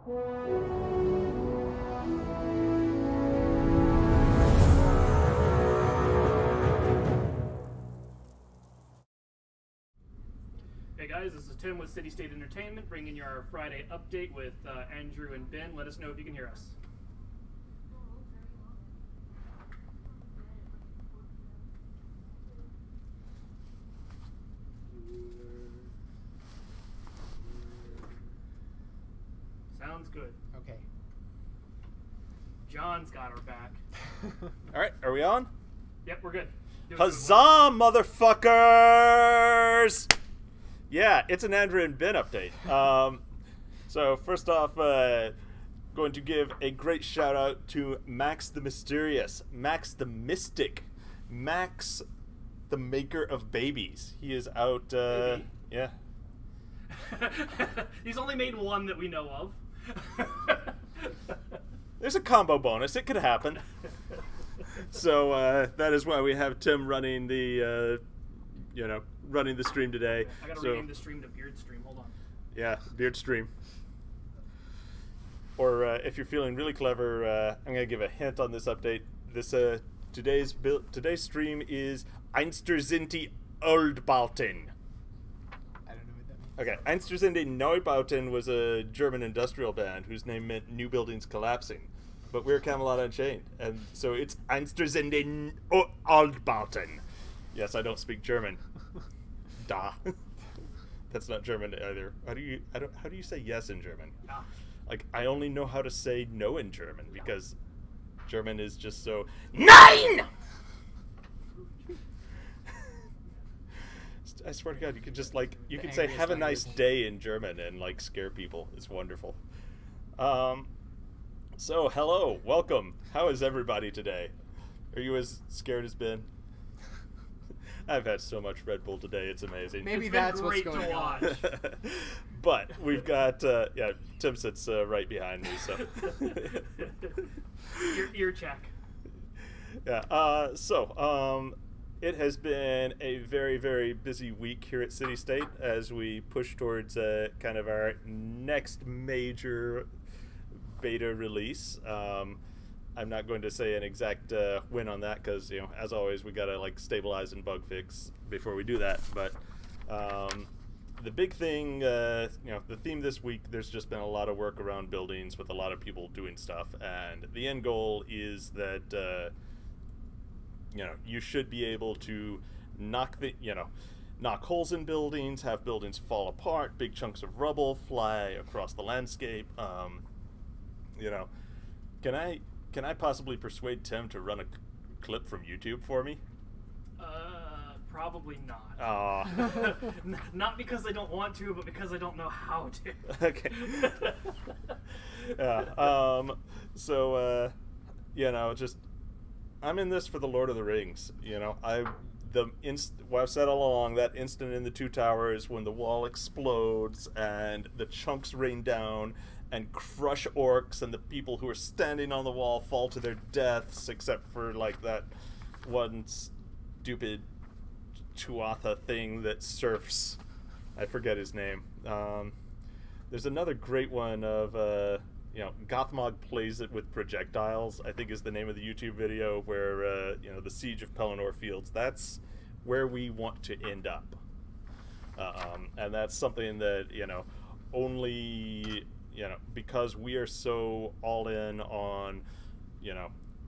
Hey guys, this is Tim with City State Entertainment, bringing you our Friday update with Andrew and Ben. Let us know if you can hear us. Sounds good. Okay. John's got our back. Alright, are we on? Yep, we're good. Huzzah, motherfuckers! Yeah, it's an Andrew and Ben update. So first off, going to give a great shout out to Max the Mysterious, Max the Mystic, Max the maker of babies. He is out, yeah. He's only made one that we know of. There's a combo bonus, it could happen. So that is why we have Tim running the, running the stream today. I gotta rename the stream to BEARDSTREAM. Hold on. Yeah, BEARDSTREAM. Or if you're feeling really clever, I'm gonna give a hint on this update. This today's stream is Einstürzende Neubauten. I don't know what that means. Okay, Einstürzende Neubauten was a German industrial band whose name meant new buildings collapsing. But we're Camelot Unchained, and so it's Einstürzende Neubauten. Yes, I don't speak German. Da. That's not German either. How do you say yes in German? Ja. Like, I only know how to say no in German because German is just so Nein! I swear to God, you can just you can say have a nice day in German and scare people. It's wonderful. So hello, welcome. How is everybody today? Are you as scared as Ben? I've had so much Red Bull today, it's amazing. Maybe it's that's been what's great going to on. watch. But we've got, yeah, Tim sits right behind me, so. Ear check. Yeah, it has been a very, very busy week here at City State as we push towards kind of our next major beta release. I'm not going to say an exact win on that because, as always, we got to stabilize and bug fix before we do that. But the big thing, the theme this week, there's just been a lot of work around buildings with a lot of people doing stuff, and the end goal is that you should be able to knock holes in buildings, have buildings fall apart, big chunks of rubble fly across the landscape. Can I possibly persuade Tim to run a clip from YouTube for me? Probably not. Aw. Not because I don't want to, but because I don't know how to. Okay. Yeah. Just I'm in this for the Lord of the Rings. I've said all along, that instant in the Two Towers when the wall explodes and the chunks rain down and crush orcs, and the people who are standing on the wall fall to their deaths, except for that one stupid Tuatha thing that surfs. I forget his name. There's another great one of Gothmog plays it with projectiles, I think is the name of the YouTube video, where the Siege of Pelennor Fields. That's where we want to end up, and that's something that only. Because we are so all in on,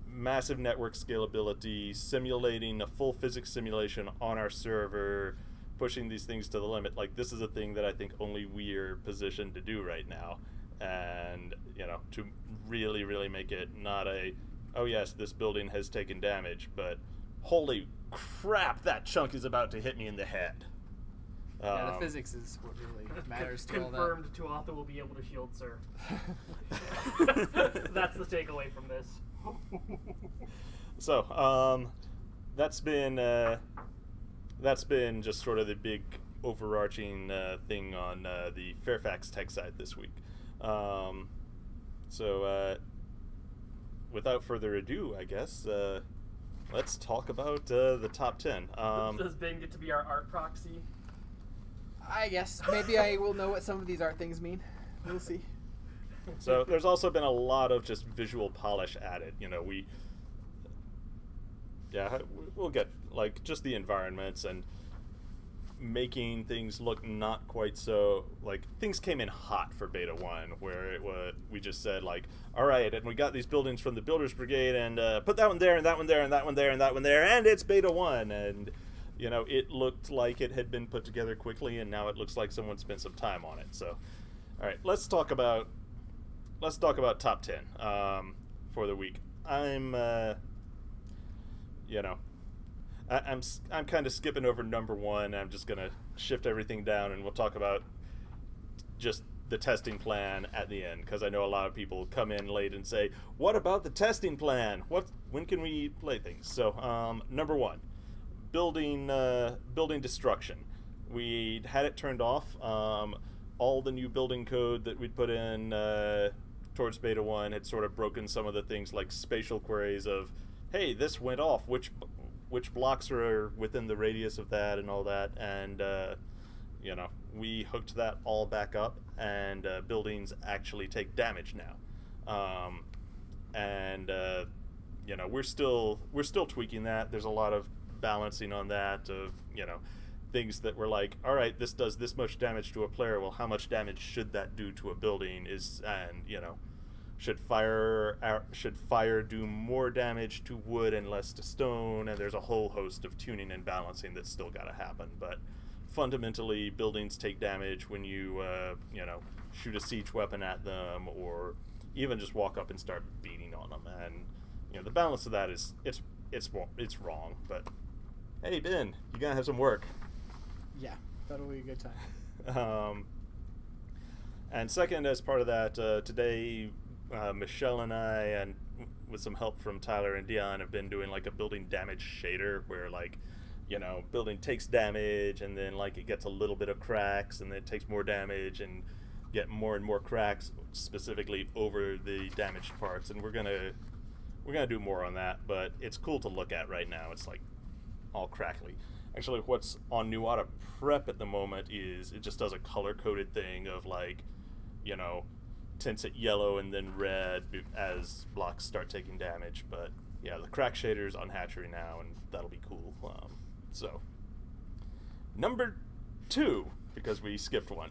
massive network scalability, simulating a full physics simulation on our server, pushing these things to the limit. This is a thing that I think only we are positioned to do right now. And, to really, really make it not a, oh yes, this building has taken damage, but holy crap, that chunk is about to hit me in the head. Yeah, the physics is what really matters to all that. Confirmed, Tuatha will be able to shield surf. That's the takeaway from this. So, that's been just sort of the big overarching thing on the Fairfax tech side this week. Without further ado, I guess let's talk about the top 10. Does Ben get to be our art proxy? I guess. Maybe I will know what some of these art things mean. We'll see. So there's also been a lot of just visual polish added. You know, we'll get like just the environments and making things look not quite so like things came in hot for beta 1 where it was we just said like, all right, and we got these buildings from the builders brigade and put that one there and that one there and that one there and that one there, and it's beta 1, and you know, it looked like it had been put together quickly, and now it looks like someone spent some time on it. So all right, let's talk about top 10 for the week. I'm you know, I'm kind of skipping over number 1. I'm just gonna shift everything down, and we'll talk about just the testing plan at the end, because I know a lot of people come in late and say, "What about the testing plan? When can we play things?" So number 1, building destruction. We had it turned off. All the new building code that we'd put in towards beta 1 had sort of broken some of the things like spatial queries of, hey, this went off, which blocks are within the radius of that and all that, and you know, we hooked that all back up, and buildings actually take damage now, and you know, we're still tweaking that. There's a lot of balancing on that of, you know, things that were like, all right, this does this much damage to a player, well, how much damage should that do to a building, and you know, should fire do more damage to wood and less to stone, and there's a whole host of tuning and balancing that's still got to happen. But fundamentally, buildings take damage when you you know, shoot a siege weapon at them, or even just walk up and start beating on them. And you know, the balance of that is it's wrong. But hey, Ben, you gotta have some work. Yeah, that'll be a good time. And second, as part of that, today, Michelle and I, and with some help from Tyler and Dion, have been doing like a building damage shader where, like, you know, building takes damage and then like it gets a little bit of cracks and then it takes more damage and get more and more cracks specifically over the damaged parts. And we're gonna do more on that, but it's cool to look at right now. It's like all crackly. Actually, what's on New Auto Prep at the moment is it just does a color-coded thing of, like, you know, tints it yellow and then red as blocks start taking damage. But yeah, the crack shader's on Hatchery now, and that'll be cool. So number 2, because we skipped one,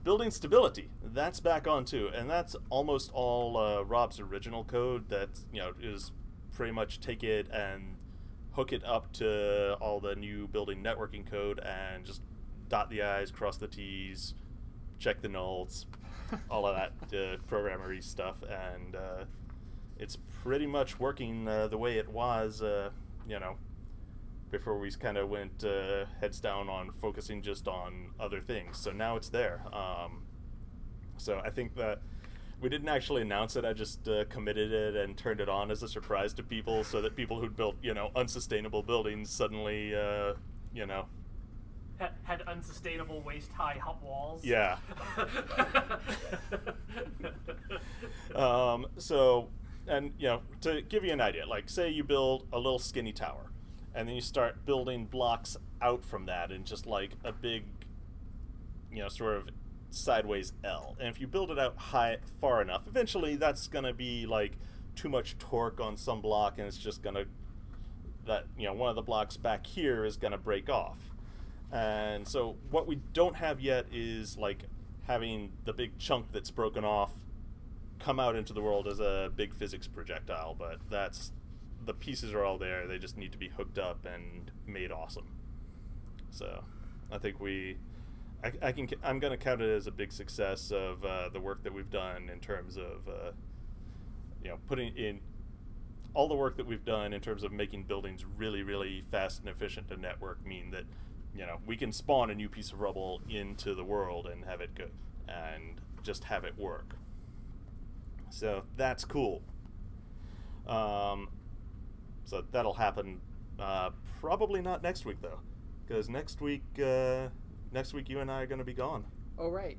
building stability. That's back on too, and that's almost all Rob's original code. That, you know, is pretty much take it and hook it up to all the new building networking code and just dot the I's, cross the T's, check the nulls, all of that programmery stuff, and it's pretty much working the way it was, you know, before we kind of went heads down on focusing just on other things. So now it's there. So I think that we didn't actually announce it. I just committed it and turned it on as a surprise to people, so that people who'd built, you know, unsustainable buildings suddenly, you know, had unsustainable waist-high hot walls. Yeah. So, and you know, to give you an idea, like, say you build a little skinny tower, and then you start building blocks out from that, and just like a big, you know, sort of sideways L. And if you build it out far enough, eventually that's gonna be like too much torque on some block, and it's just gonna, that, you know, one of the blocks back here is gonna break off. And so what we don't have yet is like having the big chunk that's broken off come out into the world as a big physics projectile, but that's, the pieces are all there. They just need to be hooked up and made awesome. So I think I'm going to count it as a big success of the work that we've done in terms of, you know, putting in all the work that we've done in terms of making buildings really, really fast and efficient to network, mean that, you know, we can spawn a new piece of rubble into the world and have it go, and just have it work. So that's cool. So that'll happen. Probably not next week though, because next week you and I are going to be gone. Oh, right.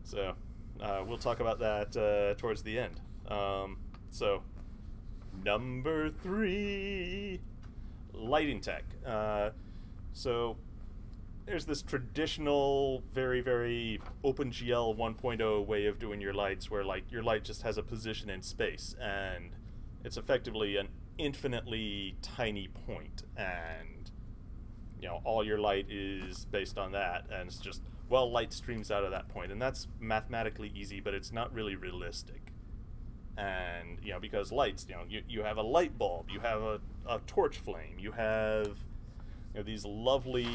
So we'll talk about that towards the end. So number 3, lighting tech. So there's this traditional, very, very OpenGL 1.0 way of doing your lights, where like your light just has a position in space, and it's effectively an infinitely tiny point, and you know, all your light is based on that, and it's just, well, light streams out of that point, and that's mathematically easy, but it's not really realistic. And you know, because lights, you know, you have a light bulb, you have a torch flame, you have, you know, these lovely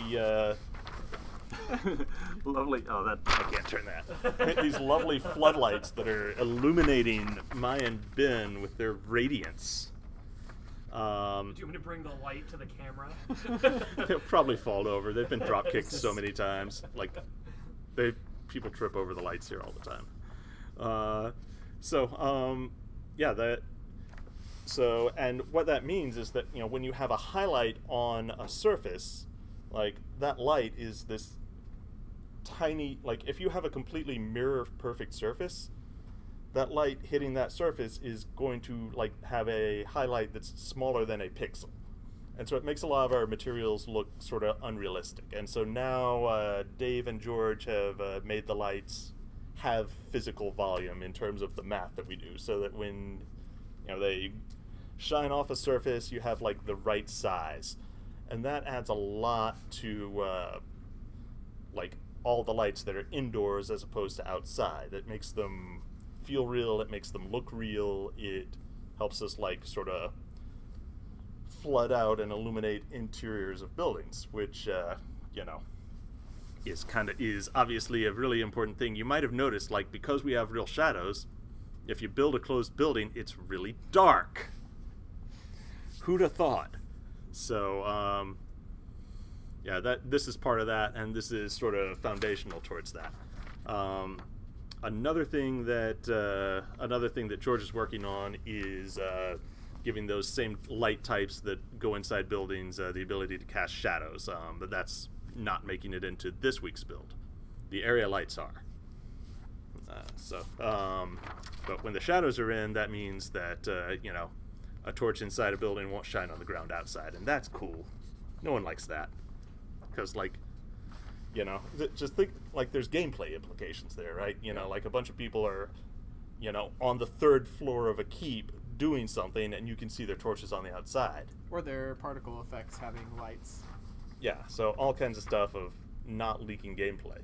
lovely, oh, that, I can't turn that. These lovely floodlights that are illuminating Maya and Ben with their radiance. Do you want me to bring the light to the camera? They'll probably fall over. They've been drop kicked so many times. Like, people trip over the lights here all the time. Yeah, so, and what that means is that, you know, when you have a highlight on a surface, like, that light is this tiny, like, if you have a completely mirror perfect surface, that light hitting that surface is going to, like, have a highlight that's smaller than a pixel. And so it makes a lot of our materials look sort of unrealistic. And so now Dave and George have made the lights have physical volume in terms of the math that we do, so that when, you know, they shine off a surface, you have, like, the right size. And that adds a lot to, like, all the lights that are indoors as opposed to outside. It makes them feel real, it makes them look real, it helps us, like, sort of flood out and illuminate interiors of buildings, which, you know, is obviously a really important thing. You might have noticed, like, because we have real shadows, if you build a closed building, it's really dark. Who'd have thought? So, yeah, this is part of that, and this is sort of foundational towards that. Another thing that George is working on is giving those same light types that go inside buildings the ability to cast shadows, but that's not making it into this week's build. The area lights are. But when the shadows are in, that means that, you know, a torch inside a building won't shine on the ground outside, and that's cool. No one likes that. Because, like, you know, just think, like, there's gameplay implications there, right? You know, like, a bunch of people are, you know, on the 3rd floor of a keep doing something, and you can see their torches on the outside. Or their particle effects having lights. Yeah, so all kinds of stuff of not leaking gameplay.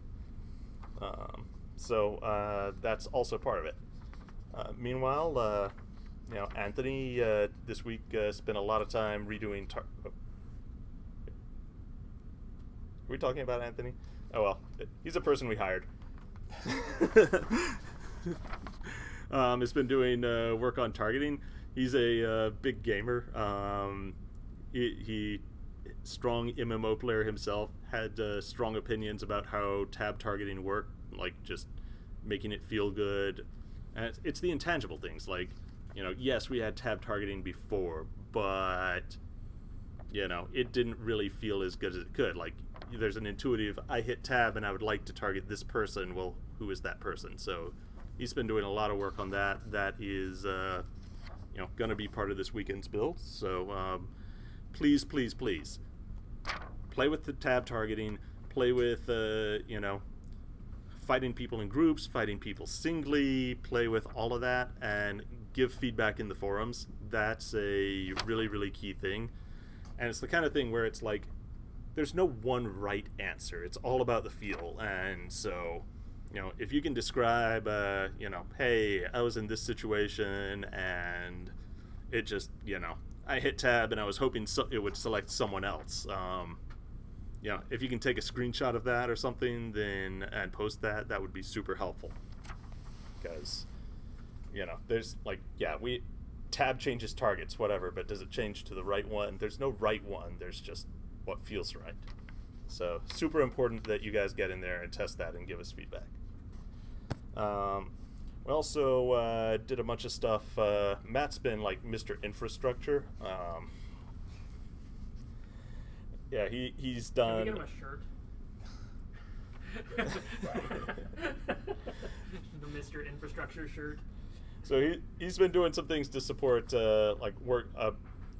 That's also part of it. Meanwhile, you know, Anthony this week spent a lot of time redoing. Are we talking about Anthony? Oh well, he's a person we hired. Has been doing work on targeting. He's a big gamer. He strong MMO player himself, had strong opinions about how tab targeting worked, like just making it feel good. And it's the intangible things, like, you know, yes, we had tab targeting before, but, you know, it didn't really feel as good as it could. Like, there's an intuitive, I hit tab and I would like to target this person, well, who is that person? So he's been doing a lot of work on that. That is, you know, going to be part of this weekend's build. So please, please, please, play with the tab targeting, play with, you know, fighting people in groups, fighting people singly, play with all of that, and give feedback in the forums. That's a really, really key thing. And it's the kind of thing where it's like, there's no one right answer. It's all about the feel. And so, you know, if you can describe, you know, hey, I was in this situation and it just, you know, I hit tab and I was hoping it would select someone else. You know, if you can take a screenshot of that or something, then and post that, that would be super helpful. Because, you know, there's like, yeah, tab changes targets, whatever, but does it change to the right one? There's no right one. There's just what feels right. So super important that you guys get in there and test that and give us feedback. We also did a bunch of stuff. Matt's been like Mr. Infrastructure. Yeah, he's done. Can we get him a shirt? The Mr. Infrastructure shirt. So he's been doing some things to support like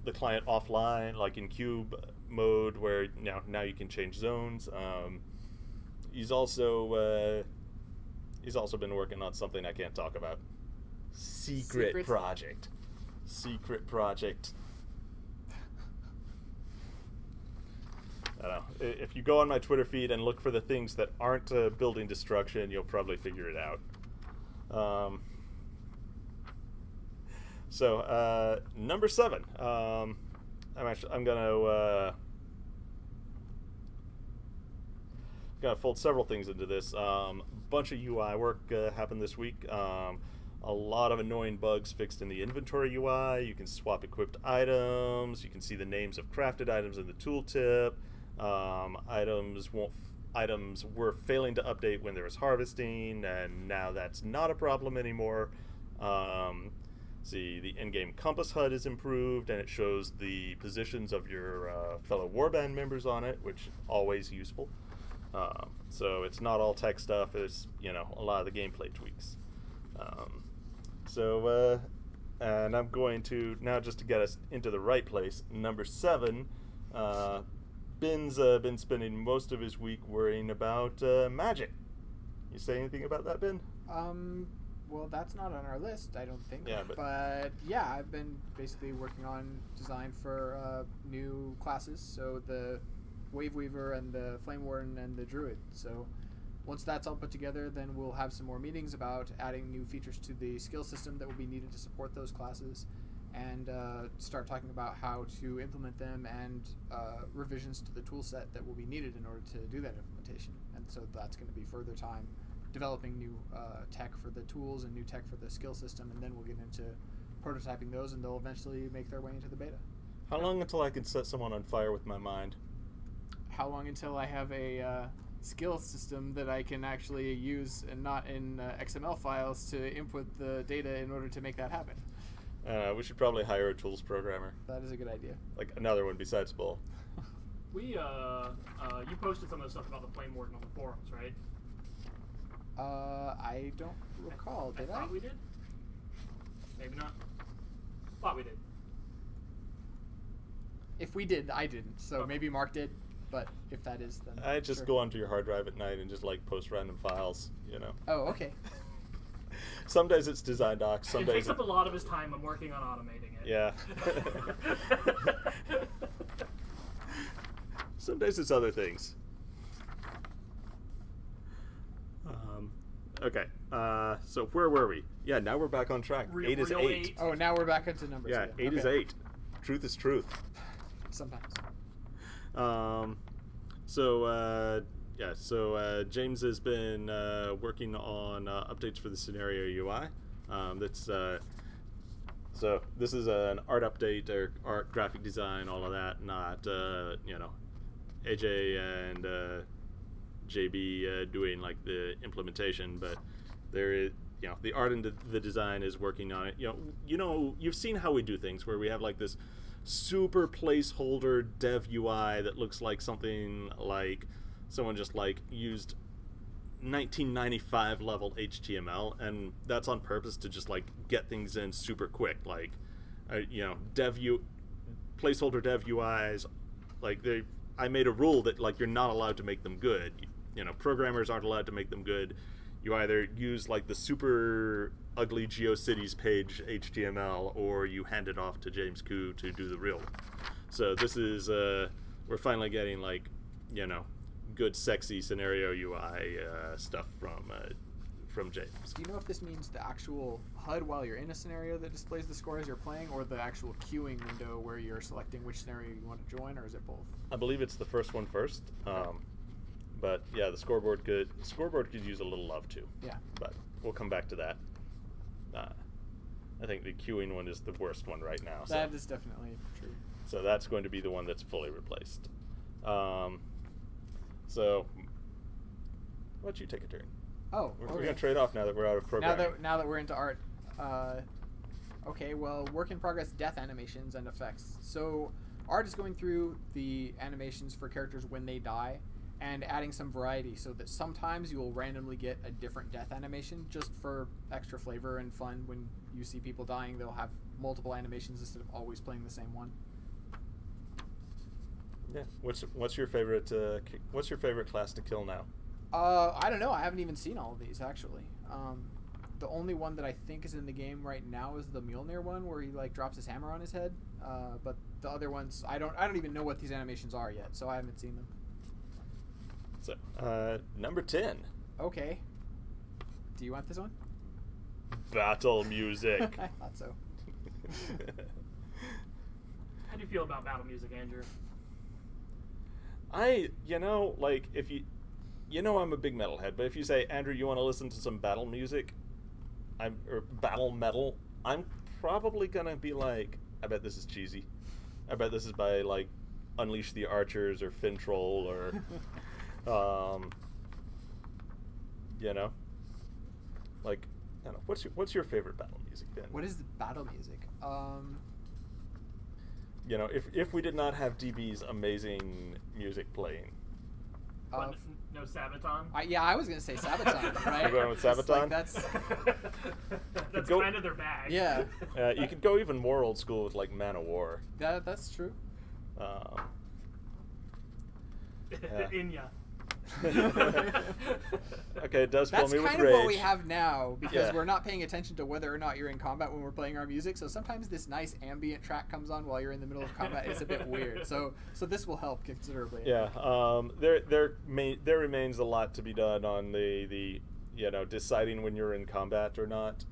the client offline, like in cube mode, where now you can change zones. He's also been working on something I can't talk about. Secret project. I don't know. If you go on my Twitter feed and look for the things that aren't building destruction, you'll probably figure it out. So number 7. I'm gonna fold several things into this. Bunch of UI work happened this week. A lot of annoying bugs fixed in the inventory UI. You can swap equipped items. You can see the names of crafted items in the tooltip. Items were failing to update when there was harvesting, and now that's not a problem anymore. See, the in-game compass HUD is improved, and it shows the positions of your fellow warband members on it, which is always useful. So it's not all tech stuff. It's a lot of the gameplay tweaks. And I'm going to now, just to get us into the right place, number 7. Ben's been spending most of his week worrying about magic. You say anything about that, Ben? Well, that's not on our list, I don't think. Yeah, but yeah, I've been basically working on design for new classes. So the Wave Weaver and the Flame Warden and the Druid. So once that's all put together, then we'll have some more meetings about adding new features to the skill system that will be needed to support those classes, and start talking about how to implement them, and revisions to the tool set that will be needed in order to do that implementation. And so that's going to be further time developing new tech for the tools and new tech for the skill system, and then we'll get into prototyping those, and they'll eventually make their way into the beta. How long until I can set someone on fire with my mind? How long until I have a skill system that I can actually use, and not in XML files, to input the data in order to make that happen? We should probably hire a tools programmer. That is a good idea. Like another one besides Bull. You posted some of the stuff about the Flame Warden on the forums, right? I don't recall. Did I? Thought we did. Maybe not. Thought we did. If we did, I didn't. So Okay. maybe Mark did. But if that is, then I just sure. go onto your hard drive at night and just post random files. Oh, okay. Some days it's design docs. Some It days takes up a lot of his time. I'm working on automating it. Yeah. Some days it's other things. Okay. So where were we? Yeah, now we're back on track. Real 8 is 8. 8. Oh, now we're back into numbers. Yeah, again. 8 is Okay. 8. Truth is truth. Sometimes. So James has been working on updates for the scenario UI. So this is an art update, or art, graphic design, all of that, not AJ and JB doing the implementation, but there is the art and the design is working on it. You've seen how we do things, where we have this super placeholder dev UI that looks like something like someone just used 1995 level HTML, and that's on purpose to just get things in super quick. Placeholder dev UIs, I made a rule that you're not allowed to make them good. Programmers aren't allowed to make them good. You either use the super ugly GeoCities page HTML, or you hand it off to James Koo to do the real one. So this is we're finally getting good sexy scenario UI stuff from James. Do you know if this means the actual HUD while you're in a scenario that displays the score as you're playing, or the actual queuing window where you're selecting which scenario you want to join, or is it both? I believe it's the first one first. But yeah, the scoreboard could use a little love too. Yeah. But we'll come back to that. I think the queuing one is the worst one right now. That is definitely true. So that's going to be the one that's fully replaced. So why don't you take a turn? Oh, We're okay. going to trade off now that we're out of programming. Now that we're into art. Okay, well, work in progress death animations and effects. So art is going through the animations for characters when they die, and adding some variety, so that sometimes you will randomly get a different death animation just for extra flavor and fun. When you see people dying, they'll have multiple animations instead of always playing the same one. Yeah. What's your favorite class to kill now? I don't know. I haven't even seen all of these actually. The only one that I think is in the game right now is the Mjolnir one, where he like drops his hammer on his head. But the other ones, I don't even know what these animations are yet, so I haven't seen them. So, number 10. Okay. Do you want this one? Battle music. I thought so. How do you feel about battle music, Andrew? Like, if I'm a big metalhead, but if you say, Andrew, you want to listen to some battle music, or battle metal, I'm probably gonna be like, I bet this is cheesy. I bet this is by like Unleash the Archers or Fintroll or, like, I don't know. What's your favorite battle music, Ben? What is the battle music? If we did not have DB's amazing music playing. No Sabaton? I was gonna say Sabaton, right? You're going with Sabaton? Like, that's kind of their bag. Yeah. You could go even more old school with like Man of War. That's true. Inya. Okay, it does fill me with rage. That's kind of what we have now, because we're not paying attention to whether or not you're in combat when we're playing our music. So sometimes this nice ambient track comes on while you're in the middle of combat. It's a bit weird. So this will help considerably. Yeah. There remains a lot to be done on the deciding when you're in combat or not.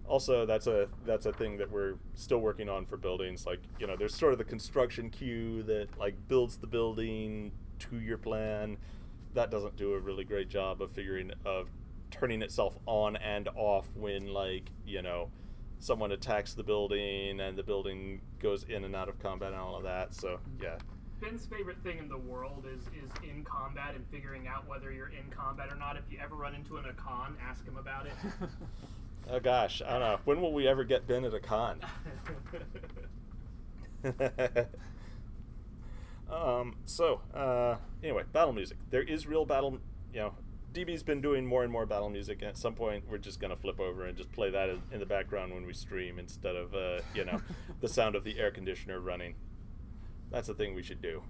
Also, that's a thing that we're still working on for buildings. Like, there's sort of the construction queue that like builds the building to your plan. That doesn't do a really great job of turning itself on and off when, like, someone attacks the building and the building goes in and out of combat and all of that. So yeah. Ben's favorite thing in the world is in combat and figuring out whether you're in combat or not. If you ever run into a con, ask him about it. Oh gosh, I don't know. When will we ever get Ben at a con? Anyway, battle music. There is real battle, DB's been doing more and more battle music, and at some point we're just going to flip over and just play that in the background when we stream instead of, the sound of the air conditioner running. That's a thing we should do.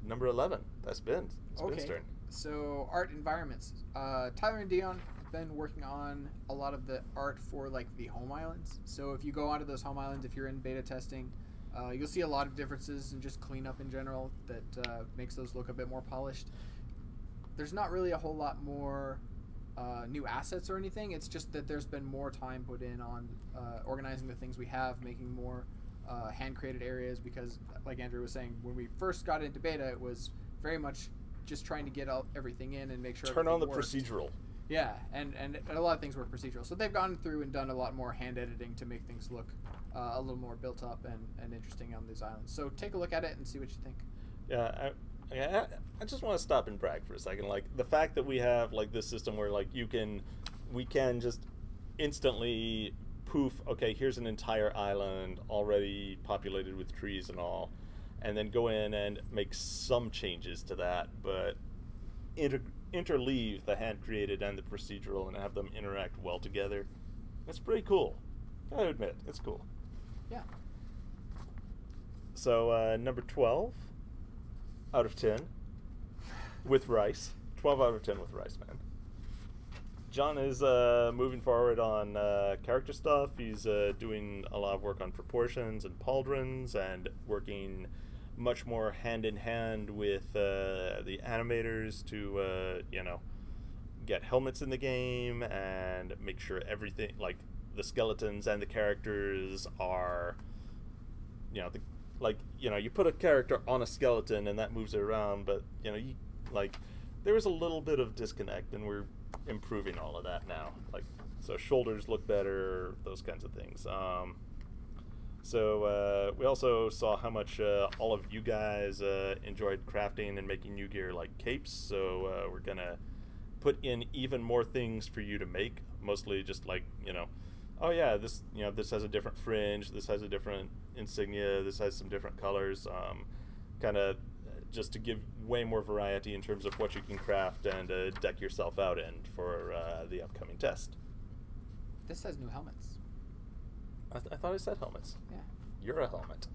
Number 11. That's Ben's. It's Ben's turn. So, art environments. Tyler and Dion have been working on a lot of the art for like the home islands. So if you go onto those home islands, if you're in beta testing, you'll see a lot of differences in just cleanup in general that makes those look a bit more polished. There's not really a whole lot more new assets or anything. It's just that there's been more time put in on organizing the things we have, making more hand-created areas, because like Andrew was saying, when we first got into beta, it was very much just trying to get everything in and make sure turn on the worked. Procedural. Yeah, and a lot of things were procedural. So they've gone through and done a lot more hand editing to make things look a little more built up and interesting on these islands. So take a look at it and see what you think. Yeah, I just want to stop and brag for a second. Like, the fact that we have like this system where like we can just instantly poof, okay, here's an entire island already populated with trees and all, and then go in and make some changes to that, but interleave the hand-created and the procedural and have them interact well together. That's pretty cool. I admit, it's cool. Yeah. So, number 12 out of 10 with rice. 12 out of 10 with rice, man. John is moving forward on character stuff. He's doing a lot of work on proportions and pauldrons and working much more hand-in-hand with the animators to, get helmets in the game and make sure everything, like the skeletons and the characters are, you put a character on a skeleton and that moves it around, but, there was a little bit of disconnect, and we're improving all of that now. Like, so shoulders look better, those kinds of things. We also saw how much all of you guys enjoyed crafting and making new gear like capes, so we're gonna put in even more things for you to make, mostly just like, oh yeah, this has a different fringe, this has a different insignia, this has some different colors, kind of just to give way more variety in terms of what you can craft and deck yourself out in for the upcoming test. This has new helmets. I thought I said helmets. Yeah. You're a helmet.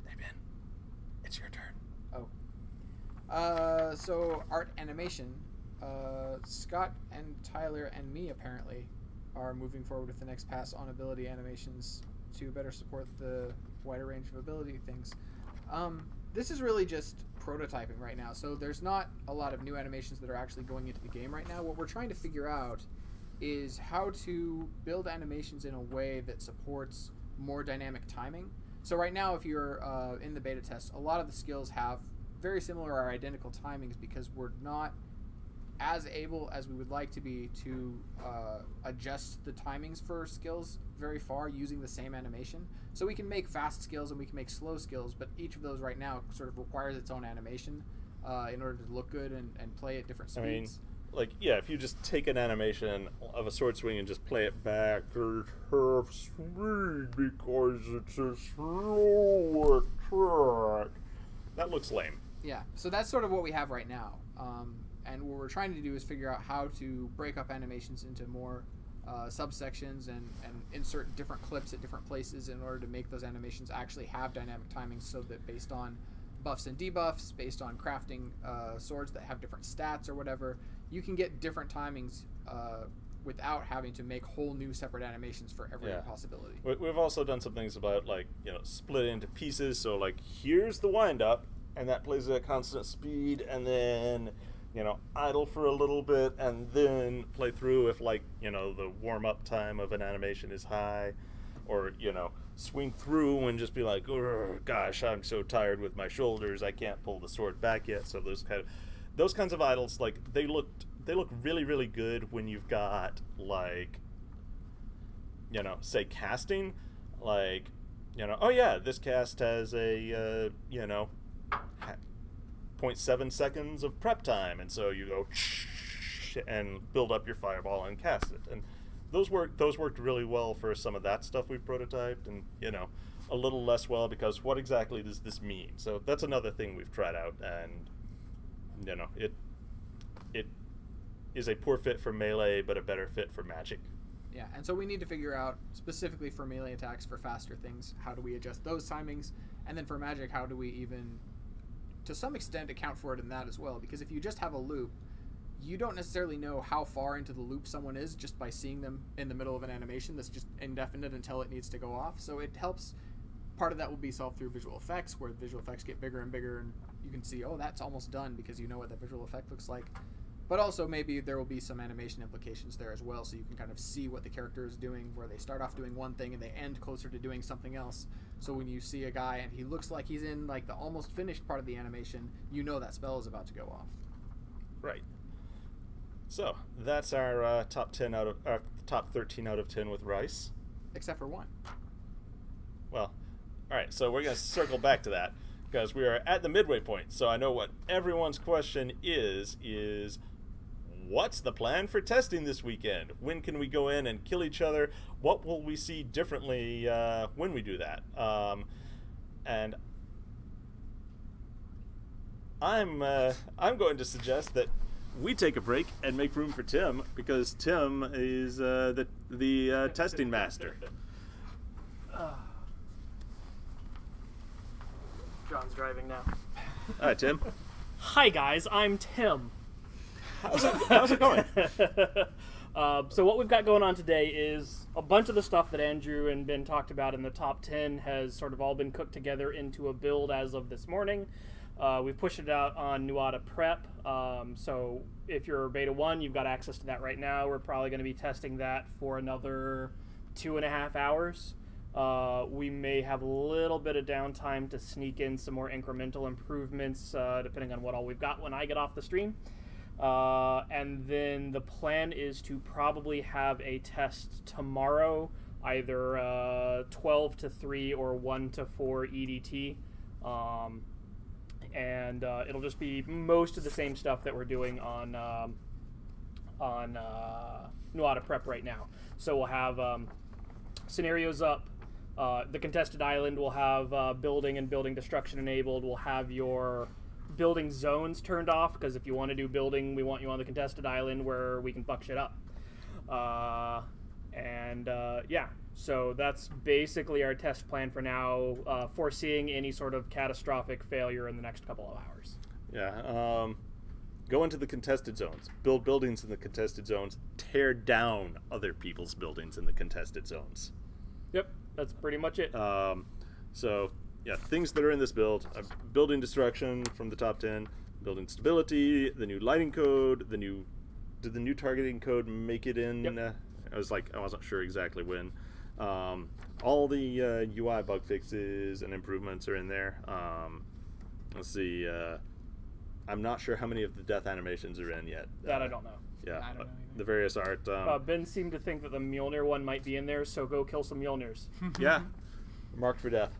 Hey, Ben. It's your turn. Oh. So art animation. Scott and Tyler and me apparently are moving forward with the next pass on ability animations to better support the wider range of ability things. This is really just prototyping right now, so there's not a lot of new animations that are actually going into the game right now. What we're trying to figure out is how to build animations in a way that supports more dynamic timing. So right now, if you're in the beta test, a lot of the skills have very similar or identical timings because we're not as able as we would like to be to adjust the timings for skills very far using the same animation. So we can make fast skills and we can make slow skills, but each of those right now sort of requires its own animation in order to look good and play at different speeds. I mean, like, yeah, if you just take an animation of a sword swing and just play it back at half speed because it's a slow attack, that looks lame. Yeah, so that's sort of what we have right now. And what we're trying to do is figure out how to break up animations into more subsections and insert different clips at different places in order to make those animations actually have dynamic timings, so that based on buffs and debuffs, based on crafting swords that have different stats or whatever, you can get different timings without having to make whole new separate animations for every possibility. We've also done some things about, like, you know, split it into pieces. So, like, here's the wind up, and that plays at a constant speed, and then, you know, idle for a little bit, and then play through if, like, you know, the warm-up time of an animation is high, or, you know, swing through and just be like, oh, gosh, I'm so tired with my shoulders, I can't pull the sword back yet. So those kinds of idles, like, they look really, really good when you've got, like, you know, say casting, like, you know, oh yeah, this cast has a you know, 0.7 seconds of prep time, and so you go and build up your fireball and cast it, and those worked really well for some of that stuff we've prototyped, and, you know, a little less well because what exactly does this mean? So that's another thing we've tried out, and, you know, it is a poor fit for melee but a better fit for magic. Yeah, and so we need to figure out specifically for melee attacks, for faster things, how do we adjust those timings, and then for magic, how do we even to some extent account for it in that as well, because if you just have a loop, you don't necessarily know how far into the loop someone is just by seeing them in the middle of an animation that's just indefinite until it needs to go off. So it helps. Part of that will be solved through visual effects, where the visual effects get bigger and bigger, and you can see, oh, that's almost done, because you know what the visual effect looks like. But also maybe there will be some animation implications there as well, so you can kind of see what the character is doing, where they start off doing one thing and they end closer to doing something else. So when you see a guy and he looks like he's in, like, the almost finished part of the animation, you know that spell is about to go off. Right. So that's our top 13 out of 10 with Rice. Except for one. Well, all right. So we're gonna circle back to that because we are at the midway point. So I know what everyone's question is what's the plan for testing this weekend? When can we go in and kill each other? What will we see differently when we do that? And I'm going to suggest that we take a break and make room for Tim, because Tim is the testing master. John's driving now. All right, Tim. Hi guys, I'm Tim. How's it going? So what we've got going on today is a bunch of the stuff that Andrew and Ben talked about in the top 10 has sort of all been cooked together into a build as of this morning. We've pushed it out on Nuada Prep, so if you're Beta 1, you've got access to that right now. We're probably going to be testing that for another 2.5 hours. We may have a little bit of downtime to sneak in some more incremental improvements, depending on what all we've got when I get off the stream. And then the plan is to probably have a test tomorrow, either 12 to 3 or 1 to 4 EDT. And it'll just be most of the same stuff that we're doing on Nuada Prep right now. So we'll have scenarios up. The contested island will have building and building destruction enabled. We'll have your building zones turned off, because if you want to do building, we want you on the contested island where we can fuck shit up. And And yeah, so that's basically our test plan for now, foreseeing any sort of catastrophic failure in the next couple of hours. Yeah. Go into the contested zones, build buildings in the contested zones, tear down other people's buildings in the contested zones. Yep, that's pretty much it. So, yeah, things that are in this build: building destruction from the top 10, building stability, the new lighting code, did the new targeting code make it in? Yep. I wasn't sure exactly when. All the UI bug fixes and improvements are in there. Let's see. I'm not sure how many of the death animations are in yet. That I don't know. Yeah, I don't know either. the various art. Ben seemed to think that the Mjolnir one might be in there, so go kill some Mjolnirs. Yeah, marked for death.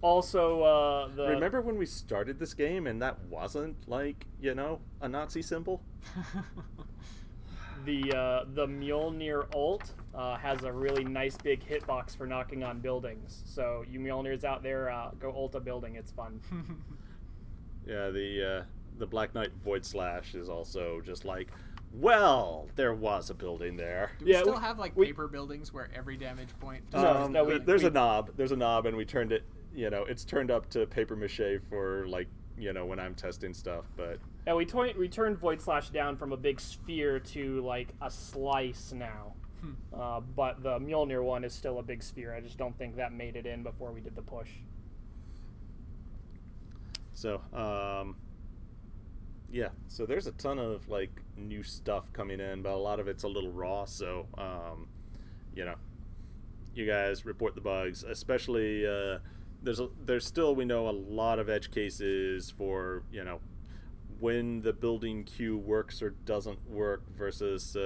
Also, Remember when we started this game and that wasn't like, you know, a Nazi symbol? the Mjolnir ult has a really nice big hitbox for knocking on buildings. So you Mjolnirs out there, go ult a building. It's fun. Yeah, the Black Knight Void Slash is also just like, well, there was a building there. Do we still have like paper buildings where every damage point? There's a knob. There's a knob, and we turned it. You know, it's turned up to paper mache for, like, you know, when I'm testing stuff. But yeah, we turned Void Slash down from a big sphere to like a slice now. But the Mjolnir one is still a big sphere. I just don't think that made it in before we did the push. So, yeah. So there's a ton of like new stuff coming in, but a lot of it's a little raw. So, you know, you guys report the bugs, especially. There's still, we know, a lot of edge cases for, you know, when the building queue works or doesn't work versus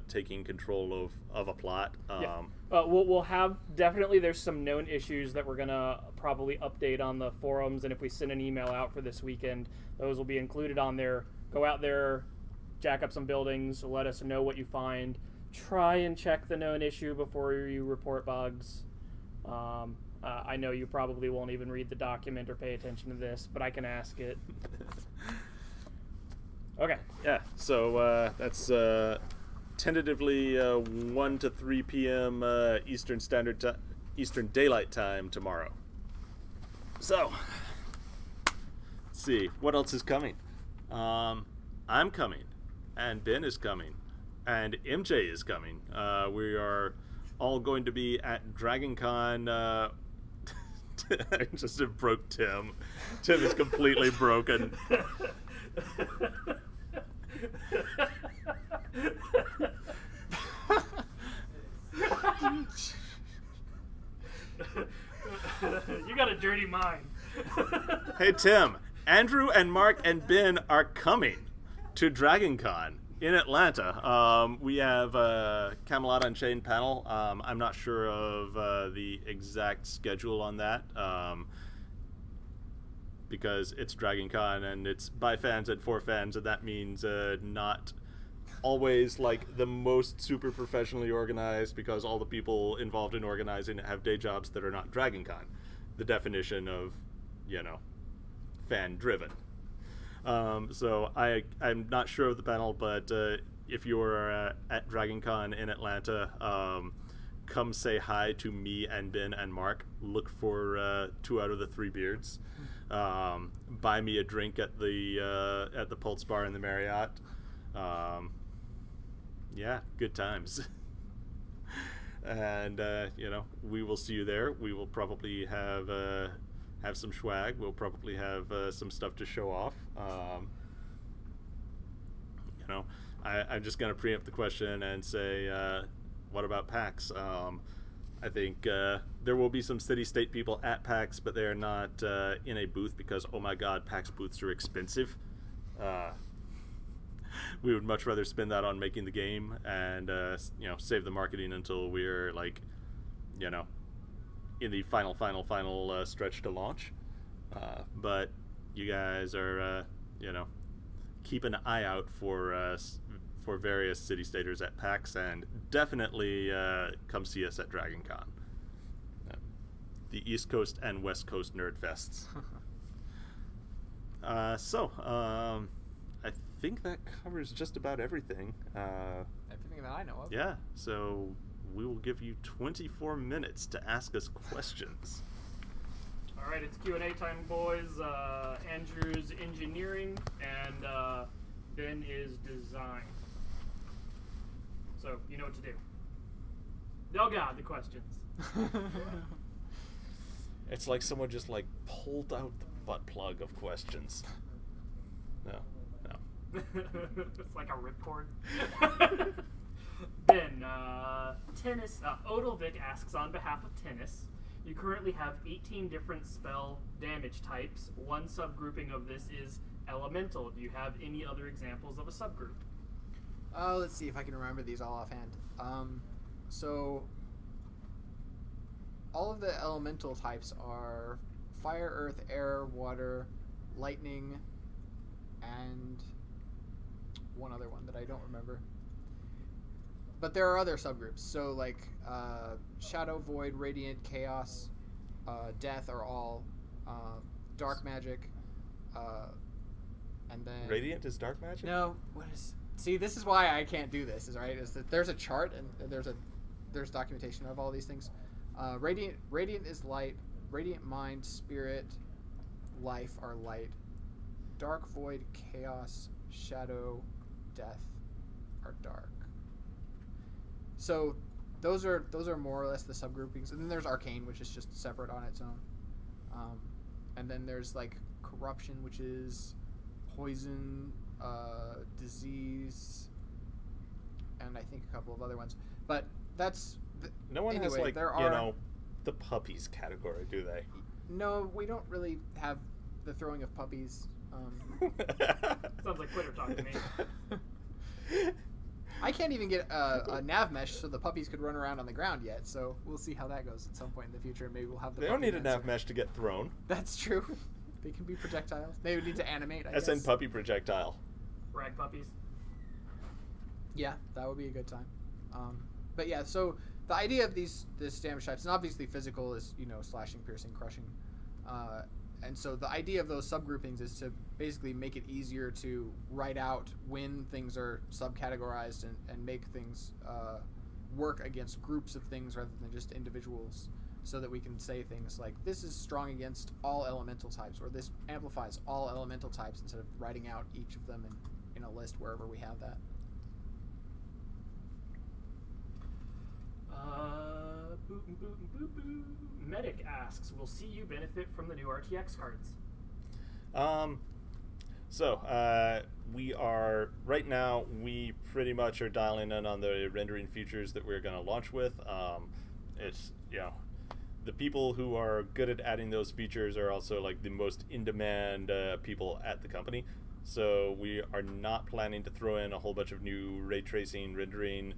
taking control of a plot. Yeah. We'll have, definitely there's some known issues that we're going to probably update on the forums, and if we send an email out for this weekend, those will be included on there. Go out there, jack up some buildings, let us know what you find. Try and check the known issue before you report bugs. I know you probably won't even read the document or pay attention to this, but I can ask it. Okay. Yeah, so that's tentatively 1 to 3 p.m. Eastern Daylight Time tomorrow. So, let's see, what else is coming? I'm coming, and Ben is coming, and MJ is coming. We are all going to be at DragonCon. I just broke Tim. Tim is completely broken. You got a dirty mind. Hey Tim, Andrew and Mark and Ben are coming to DragonCon in Atlanta. We have Camelot Unchained panel. I'm not sure of the exact schedule on that because it's DragonCon and it's by fans and for fans, and that means not always like the most super professionally organized, because all the people involved in organizing have day jobs that are not DragonCon. The definition of, you know, fan driven. So I'm not sure of the panel, but if you're at DragonCon in Atlanta, come say hi to me and Ben and Mark. Look for 2 out of the 3 beards. Buy me a drink at the Pulse Bar in the Marriott. Yeah, good times. And you know, we will see you there. We will probably have some swag. We'll probably have some stuff to show off. You know, I'm just going to preempt the question and say, what about PAX? I think there will be some city-state people at PAX, but they are not in a booth because, oh my god, PAX booths are expensive. We would much rather spend that on making the game and you know, save the marketing until we're like, you know, in the final stretch to launch. But you guys are you know, keep an eye out for various city-staters at PAX, and definitely come see us at DragonCon. The East Coast and West Coast Nerd Fests. So, I think that covers just about everything. Everything that I know of. Yeah, so we will give you 24 minutes to ask us questions. All right, it's Q&A time, boys. Andrew's engineering, and Ben is design. So, you know what to do. Oh God, the questions. It's like someone just like pulled out the butt plug of questions. No. It's like a ripcord. Ben, tennis. Odilvik asks on behalf of tennis. You currently have 18 different spell damage types. One subgrouping of this is elemental. Do you have any other examples of a subgroup? Let's see if I can remember these all offhand. So all of the elemental types are fire, earth, air, water, lightning, and one other one that I don't remember. But there are other subgroups. So like shadow, void, radiant, chaos, death are all dark magic, and then Radiant is dark magic? no. What is? See, this is why I can't do this. Is right. Is that there's a chart and there's documentation of all these things. Radiant is light. Radiant mind, spirit, life are light. Dark, void, chaos, shadow, death are dark. So those are more or less the subgroupings. And then there's arcane, which is just separate on its own. And then there's like corruption, which is poison, disease, and I think a couple of other ones. But that's No one anyway, has like there you are, know the puppies category, do they? No, we don't really have the throwing of puppies. Sounds like Twitter talk to me. I can't even get a nav mesh so the puppies could run around on the ground yet, so we'll see how that goes at some point in the future. Maybe we'll have the They don't need a puppy nav answer. mesh to get thrown. That's true. They can be projectiles. They would need to animate, I SN guess. puppy projectile. Rag puppies. Yeah, that would be a good time. But yeah, so the idea of this damage types, and obviously physical is, slashing, piercing, crushing. And so the idea of those subgroupings is to basically make it easier to write out when things are subcategorized and make things work against groups of things rather than just individuals, so that we can say things like, this is strong against all elemental types, or this amplifies all elemental types, instead of writing out each of them in a list wherever we have that. Medic asks, will CU benefit from the new RTX cards? We are right now. We pretty much are dialing in on the rendering features that we're going to launch with. It's the people who are good at adding those features are also like the most in-demand people at the company. So we are not planning to throw in a whole bunch of new ray tracing rendering.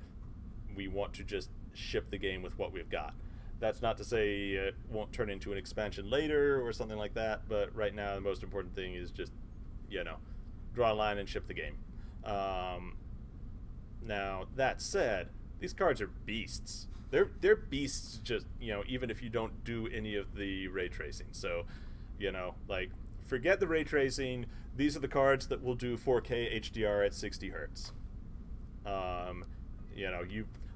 We want to just ship the game with what we've got. That's not to say it won't turn into an expansion later or something like that, but right now the most important thing is just, draw a line and ship the game. Now, that said, these cards are beasts. They're beasts just, even if you don't do any of the ray tracing. So, forget the ray tracing. These are the cards that will do 4K HDR at 60 hertz.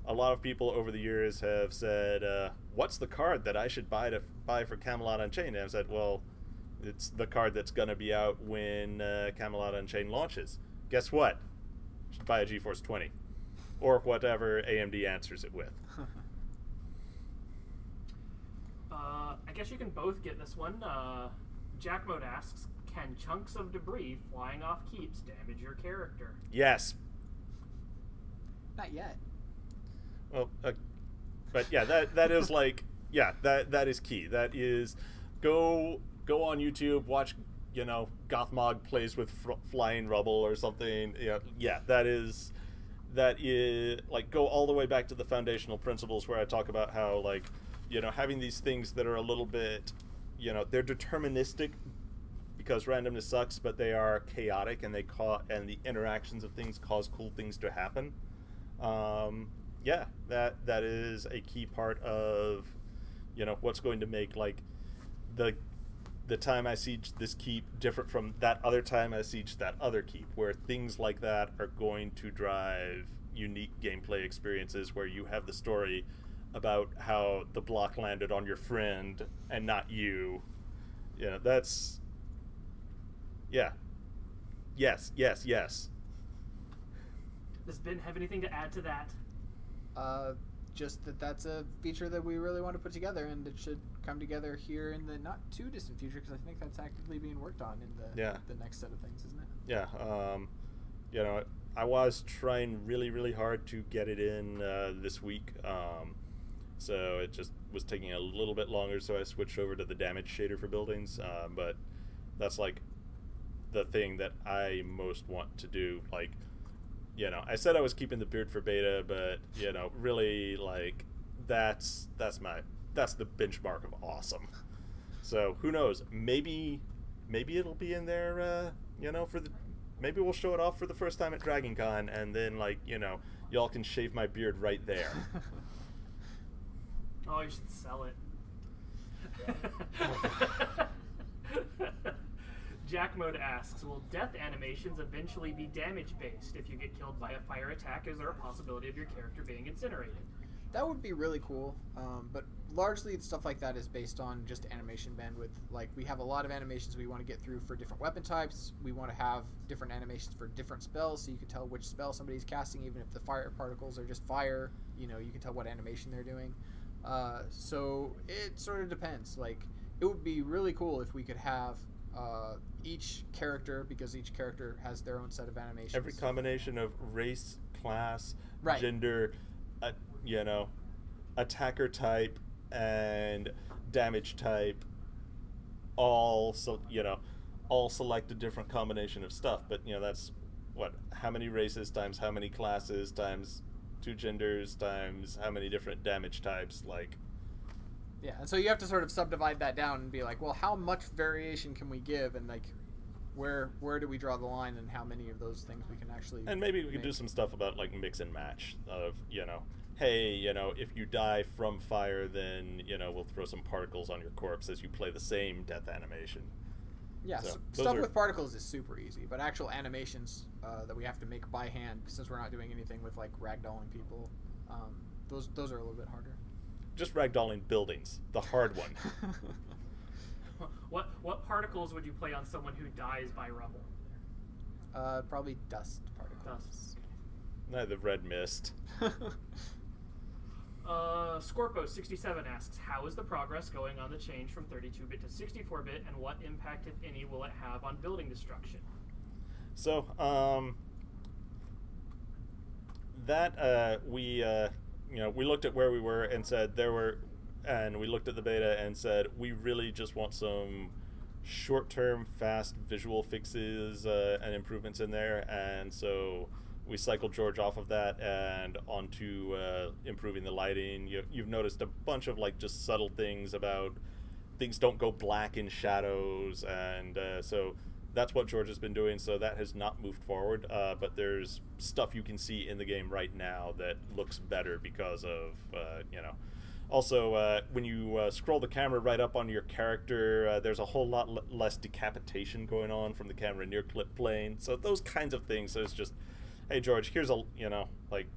A lot of people over the years have said, what's the card that I should buy for Camelot Unchained? And I've said, well, it's the card that's going to be out when Camelot Unchained launches. Guess what? You should buy a GeForce 20. Or whatever AMD answers it with. I guess you can both get this one. Jack Mode asks, can chunks of debris flying off keeps damage your character? Yes. Not yet. Well, but yeah, that is like, that is key. That is, go on YouTube, watch, Gothmog plays with flying rubble or something. That is like, go all the way back to the foundational principles where I talk about how, like, having these things that are a little bit, they're deterministic because randomness sucks, but they are chaotic, and and the interactions of things cause cool things to happen. That is a key part of, what's going to make, like, the the time I siege this keep different from that other time I siege that other keep, where things like that are going to drive unique gameplay experiences where you have the story about how the block landed on your friend and not you. You know, that's... Yeah. Yes, yes, yes. Does Ben have anything to add to that? Just that's a feature that we really want to put together, and it should come together here in the not too distant future, because I think that's actively being worked on in the next set of things, isn't it? Yeah. You know, I was trying really, really hard to get it in this week, so it just was taking a little bit longer, so I switched over to the damage shader for buildings, but that's like the thing that I most want to do. Like, you know, I said I was keeping the beard for beta, but, you know, really, like, that's the benchmark of awesome. So who knows? Maybe it'll be in there, you know, maybe we'll show it off for the first time at Dragon Con, and then, like, you know, y'all can shave my beard right there. Oh, you should sell it. Jack Mode asks, will death animations eventually be damage-based? If you get killed by a fire attack, is there a possibility of your character being incinerated? That would be really cool, but largely stuff like that is based on just animation bandwidth. Like, we have a lot of animations we want to get through for different weapon types. We want to have different animations for different spells, so you can tell which spell somebody's casting, even if the fire particles are just fire. You know, you can tell what animation they're doing. So it sort of depends. Like, it would be really cool if we could have each character, because each character has their own set of animations. Every combination of race, class, right, gender, you know, attacker type and damage type, all select a different combination of stuff. But, you know, that's what, how many races times how many classes times 2 genders times how many different damage types, like. Yeah, and so you have to sort of subdivide that down and be like, well, how much variation can we give, and like, where do we draw the line, and how many of those things we can actually. And maybe we could do some stuff about, like, mix and match of, you know, hey, you know, if you die from fire, then, you know, we'll throw some particles on your corpse as you play the same death animation. Yeah, so stuff with particles is super easy, but actual animations that we have to make by hand, since we're not doing anything with, like, ragdolling people, those are a little bit harder. Just ragdolling buildings, the hard one. What particles would you play on someone who dies by rubble? Probably dust particles. Dust. The red mist. Scorpo67 asks, how is the progress going on the change from 32-bit to 64-bit, and what impact, if any, will it have on building destruction? So, you know, we looked at where we were and said and we looked at the beta and said we really just want some short-term, fast visual fixes and improvements in there, and so we cycled George off of that and onto improving the lighting. You've noticed a bunch of, like, just subtle things about things don't go black in shadows, and so that's what George has been doing, so that has not moved forward, but there's stuff you can see in the game right now that looks better because of, you know. Also, when you scroll the camera right up on your character, there's a whole lot less decapitation going on from the camera near clip plane, so those kinds of things. So it's just, hey, George, here's a, you know, like,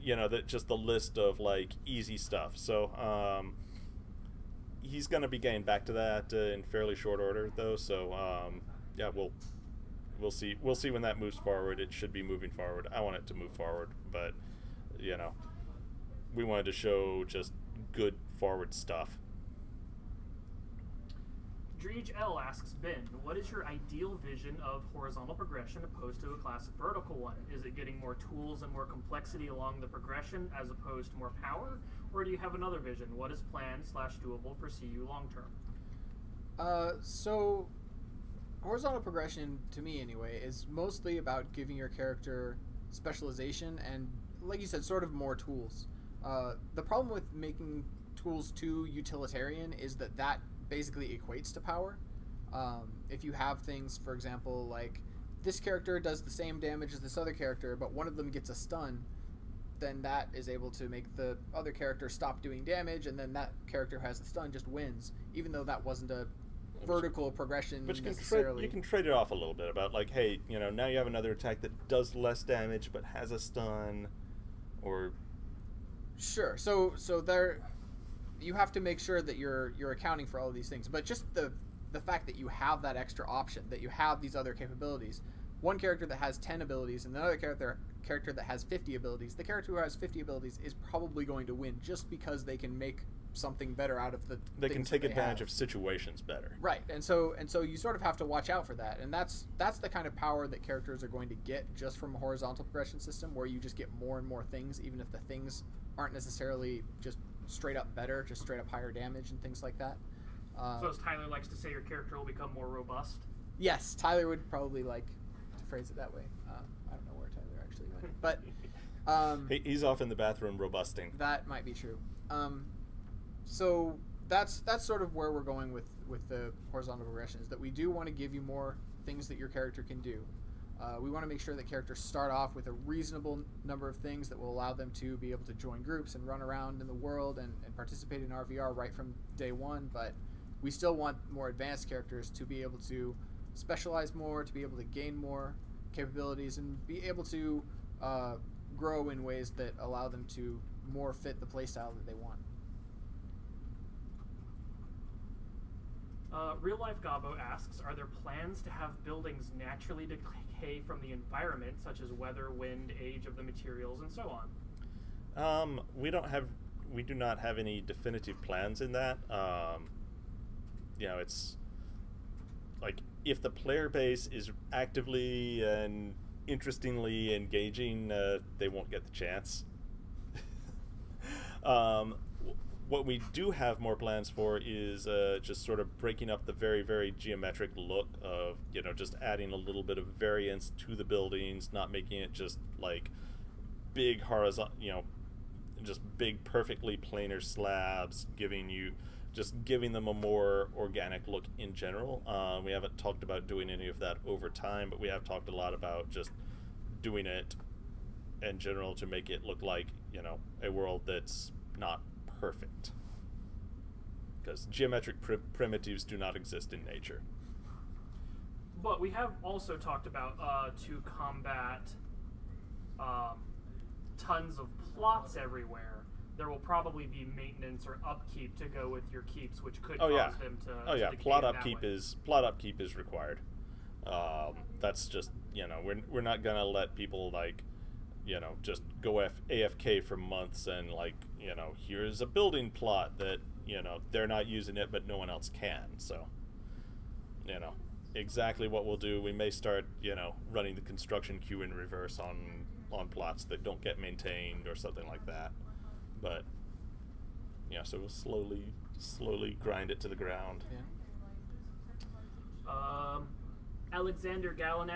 you know, just the list of, like, easy stuff. So, he's going to be getting back to that in fairly short order, though. So, yeah, we'll see. We'll see when that moves forward. It should be moving forward. I want it to move forward, but, you know, we wanted to show just good forward stuff. Dreege L asks, Ben, what is your ideal vision of horizontal progression opposed to a classic vertical one? Is it getting more tools and more complexity along the progression as opposed to more power? Or do you have another vision? What is planned / doable for CU long term? So horizontal progression, to me anyway, is mostly about giving your character specialization and, like you said, sort of more tools. The problem with making tools too utilitarian is that basically equates to power. If you have things, for example, like this character does the same damage as this other character, but one of them gets a stun, then that is able to make the other character stop doing damage, and then that character who has the stun just wins, even though that wasn't a vertical progression but necessarily. you can trade it off a little bit about like, hey, you know, now you have another attack that does less damage but has a stun, or Sure. So there, you have to make sure that you're accounting for all of these things. But just the fact that you have that extra option, that you have these other capabilities, one character that has 10 abilities and another character that has 50 abilities, the character who has 50 abilities is probably going to win just because they can make something better out of the they can take advantage have. of situations better. Right. And so you sort of have to watch out for that. And that's the kind of power that characters are going to get just from a horizontal progression system, where you just get more and more things, even if the things aren't necessarily just straight up better, just straight up higher damage and things like that. So as Tyler likes to say, your character will become more robust? Yes, Tyler would probably like to phrase it that way. I don't know where Tyler actually went. But He's off in the bathroom robusting. that might be true. So that's sort of where we're going with the horizontal progression, is that we do want to give you more things that your character can do. We want to make sure that characters start off with a reasonable number of things that will allow them to be able to join groups and run around in the world and participate in RVR right from day one, but we still want more advanced characters to be able to specialize more, to be able to gain more capabilities, and be able to grow in ways that allow them to more fit the playstyle that they want. Real Life Gabo asks, are there plans to have buildings naturally decay from the environment, such as weather, wind, age of the materials, and so on? We do not have any definitive plans in that. You know, it's like if the player base is actively and interestingly engaging, they won't get the chance. What we do have more plans for is just sort of breaking up the very, very geometric look of, you know, just adding a little bit of variance to the buildings, not making it just like big horizontal, you know, just big perfectly planar slabs, giving them a more organic look in general. We haven't talked about doing any of that over time, but we have talked a lot about just doing it in general to make it look like, you know, a world that's not perfect, because geometric primitives do not exist in nature. But we have also talked about to combat tons of plots everywhere, there will probably be maintenance or upkeep to go with your keeps, which could cause them to plot upkeep is required. That's just, you know, we're not gonna let people, like, you know, just go AFK for months and, like, you know, here's a building plot that, you know, they're not using it but no one else can. So, you know, exactly what we'll do, we may start, you know, running the construction queue in reverse on plots that don't get maintained or something like that. But yeah, so we'll slowly grind it to the ground. Yeah. Alexander Gallant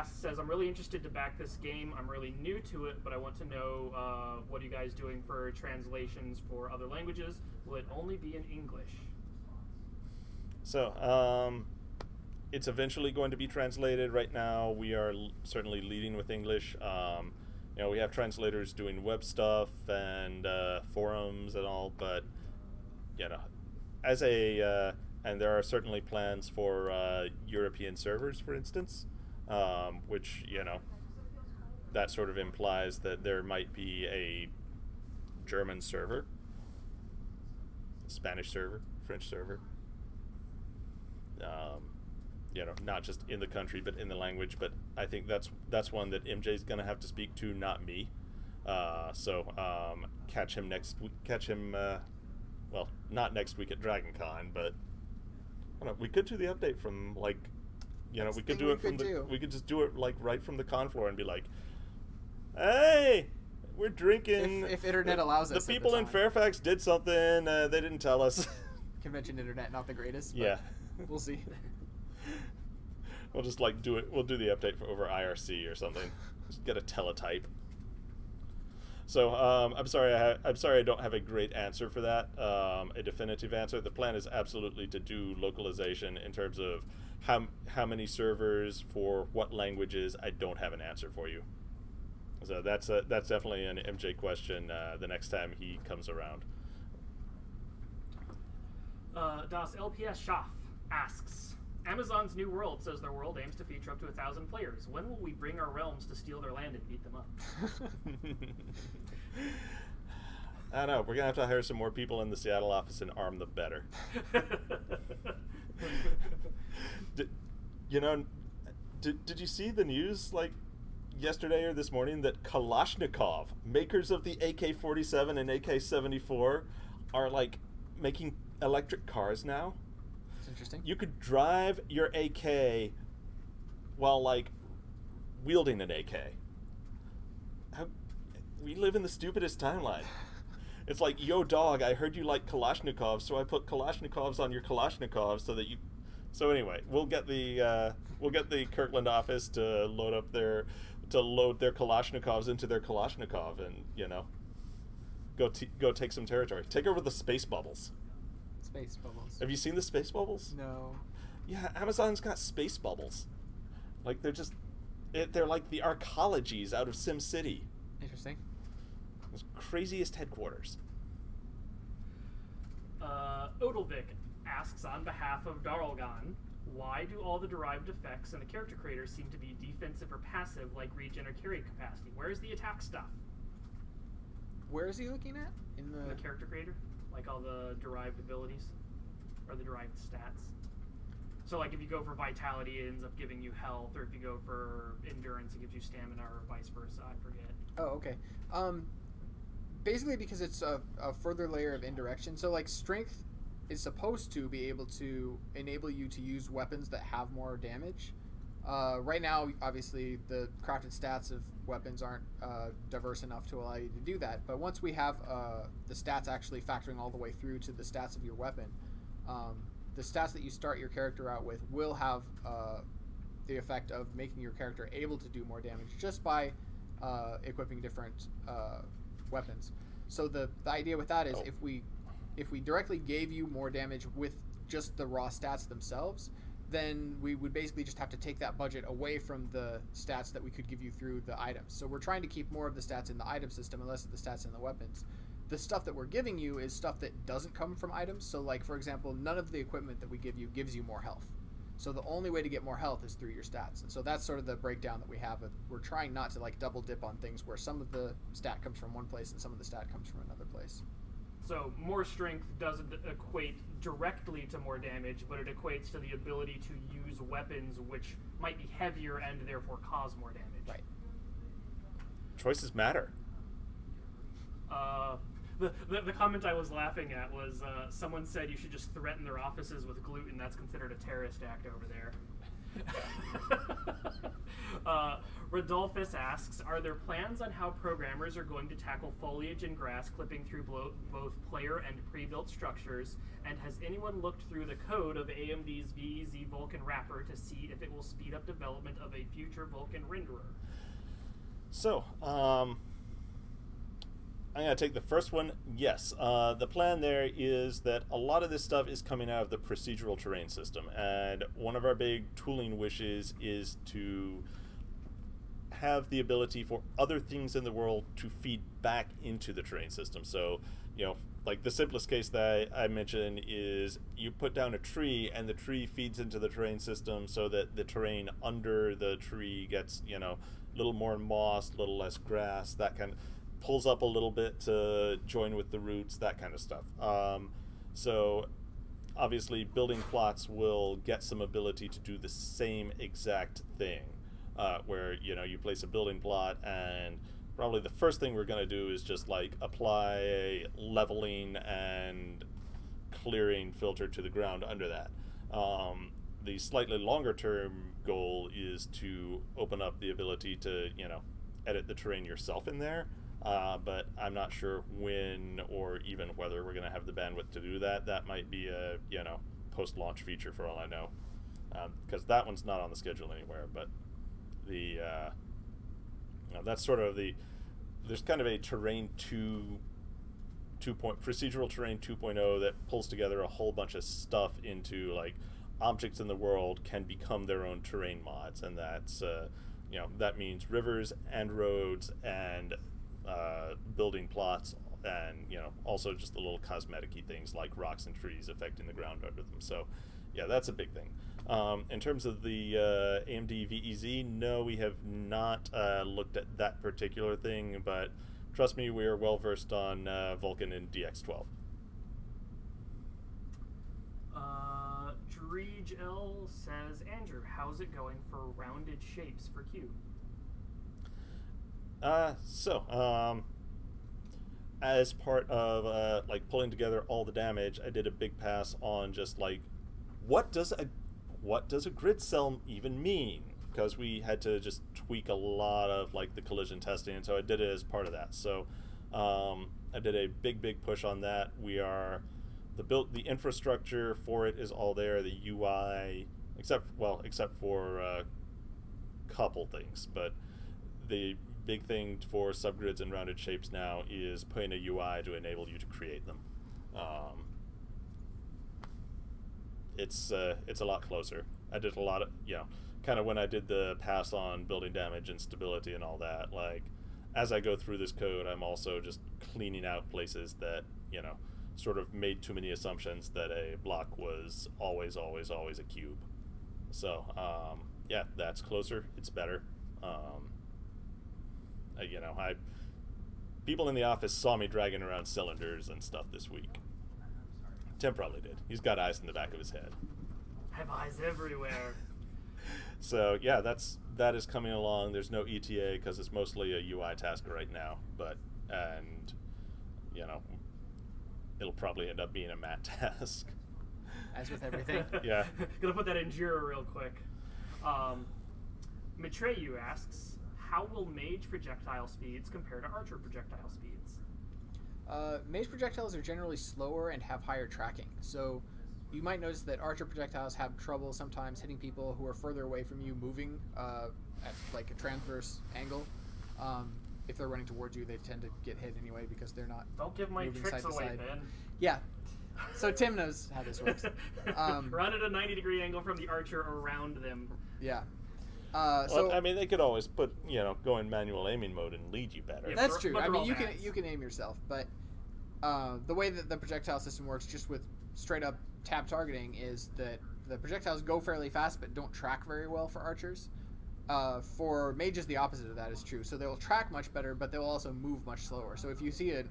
says, I'm really interested to back this game. I'm really new to it, but I want to know what are you guys doing for translations for other languages? Will it only be in English? So, it's eventually going to be translated. Right now, we are certainly leading with English. You know, we have translators doing web stuff and forums and all, but, you know, and there are certainly plans for European servers, for instance. Which, you know, that sort of implies that there might be a German server, Spanish server, French server. You know, not just in the country but in the language. But I think that's one that MJ's gonna have to speak to, not me. So catch him next week. Well, not next week at DragonCon, but I don't know, we could do the update from, like, you know, we could do it from we could just do it, like, right from the con floor and be like, hey, we're drinking. If internet allows us. The people in Fairfax did something. They didn't tell us. Convention internet, not the greatest. But yeah. We'll see. We'll just, like, do it. We'll do the update over IRC or something. Just get a teletype. So I'm sorry I don't have a great answer for that, a definitive answer. The plan is absolutely to do localization. In terms of how many servers for what languages, I don't have an answer for you. So that's definitely an MJ question the next time he comes around. Das LPS Schaff asks, Amazon's New World says their world aims to feature up to 1,000 players. When will we bring our realms to steal their land and beat them up? I don't know. We're going to have to hire some more people in the Seattle office and arm them better. Did you see the news like yesterday or this morning that Kalashnikov, makers of the AK-47 and AK-74, are like making electric cars now? That's interesting. You could drive your AK while like wielding an AK. We live in the stupidest timeline. It's like, yo dog, I heard you like Kalashnikovs, so I put Kalashnikovs on your Kalashnikovs so that you. So anyway, we'll get the Kirkland office to load their Kalashnikovs into their Kalashnikov, and go take some territory. Take over the space bubbles. Space bubbles. Have you seen the space bubbles? No. Yeah, Amazon's got space bubbles. Like they're like the arcologies out of SimCity. Interesting. Those craziest headquarters. Odelvik asks on behalf of Darlgon, why do all the derived effects and the character creators seem to be defensive or passive like regen or carry capacity? Where's the attack stuff? Where is he looking at? In The character creator? Like all the derived abilities? Or the derived stats? So like if you go for vitality, it ends up giving you health, or if you go for endurance, it gives you stamina, or vice versa, I forget. Oh, okay. Basically because it's a further layer of indirection. So like strength is supposed to be able to enable you to use weapons that have more damage. Right now, obviously, the crafted stats of weapons aren't diverse enough to allow you to do that. But once we have the stats actually factoring all the way through to the stats of your weapon, the stats that you start your character out with will have the effect of making your character able to do more damage just by equipping different weapons. So the idea with that is if we directly gave you more damage with just the raw stats themselves, then we would basically just have to take that budget away from the stats that we could give you through the items. So we're trying to keep more of the stats in the item system and less of the stats in the weapons. The stuff that we're giving you is stuff that doesn't come from items. So like, for example, none of the equipment that we give you gives you more health. So the only way to get more health is through your stats. And so that's sort of the breakdown that we have. We're trying not to like double dip on things where some of the stat comes from one place and some of the stat comes from another place. So more strength doesn't equate directly to more damage, but it equates to the ability to use weapons which might be heavier and therefore cause more damage. Right. Choices matter. The comment I was laughing at was someone said you should just threaten their offices with gluten. That's considered a terrorist act over there. Rodolphus asks, are there plans on how programmers are going to tackle foliage and grass clipping through both player and pre-built structures? And has anyone looked through the code of AMD's VEZ Vulkan wrapper to see if it will speed up development of a future Vulkan renderer? So, I'm going to take the first one. Yes, the plan there is that a lot of this stuff is coming out of the procedural terrain system, and one of our big tooling wishes is to have the ability for other things in the world to feed back into the terrain system. So, like the simplest case that I mentioned is you put down a tree and the tree feeds into the terrain system so that the terrain under the tree gets, a little more moss, a little less grass, that kind of pulls up a little bit to join with the roots, that kind of stuff. So obviously building plots will get some ability to do the same exact thing, where you place a building plot, and probably the first thing we're going to do is just like apply a leveling and clearing filter to the ground under that. The slightly longer term goal is to open up the ability to edit the terrain yourself in there. But I'm not sure when or even whether we're going to have the bandwidth to do that. That might be a post-launch feature for all I know, because that one's not on the schedule anywhere. But the that's sort of there's kind of a terrain procedural terrain 2.0 that pulls together a whole bunch of stuff into like objects in the world can become their own terrain mods, and that's you know, that means rivers and roads and building plots, and you know, also just the little cosmetic-y things like rocks and trees affecting the ground under them. So yeah, that's a big thing. In terms of the AMD VEZ, no, we have not looked at that particular thing, but trust me, we are well versed on Vulkan and DX12. Dreege L says, Andrew, how's it going for rounded shapes for Cube? As part of like pulling together all the damage, I did a big pass on just like what does a grid cell even mean? Because we had to just tweak a lot of like the collision testing, and so I did it as part of that. So I did a big push on that. We are the infrastructure for it is all there. The UI, except for a couple things, but the big thing for subgrids and rounded shapes now is putting a UI to enable you to create them. It's a lot closer. I did a lot of, you know, kind of when I did the pass on building damage and stability and all that, like as I go through this code, I'm also just cleaning out places that, you know, sort of made too many assumptions that a block was always a cube. So yeah, that's closer, it's better. You know, people in the office saw me dragging around cylinders and stuff this week. Tim probably did. He's got eyes in the back of his head. I have eyes everywhere. So yeah, that is coming along. There's no ETA because it's mostly a UI task right now, and you know, it'll probably end up being a mat task. As with everything. Yeah. Gonna put that in Jira real quick. Matreyu asks, how will mage projectile speeds compare to archer projectile speeds? Mage projectiles are generally slower and have higher tracking. So you might notice that archer projectiles have trouble sometimes hitting people who are further away from you moving at like a transverse angle. If they're running towards you, they tend to get hit anyway because they're not Don't give my moving tricks side to away, side. Ben. Yeah. So Tim knows how this works. Run at a 90-degree angle from the archer around them. Yeah. Well, I mean, they could always put, you know, go in manual aiming mode and lead you better. Yeah, that's true. but I mean, they're all you can aim yourself, but the way that the projectile system works, just with straight up tab targeting, is that the projectiles go fairly fast but don't track very well for archers. For mages, the opposite of that is true. So they'll track much better, but they'll also move much slower. So if you see a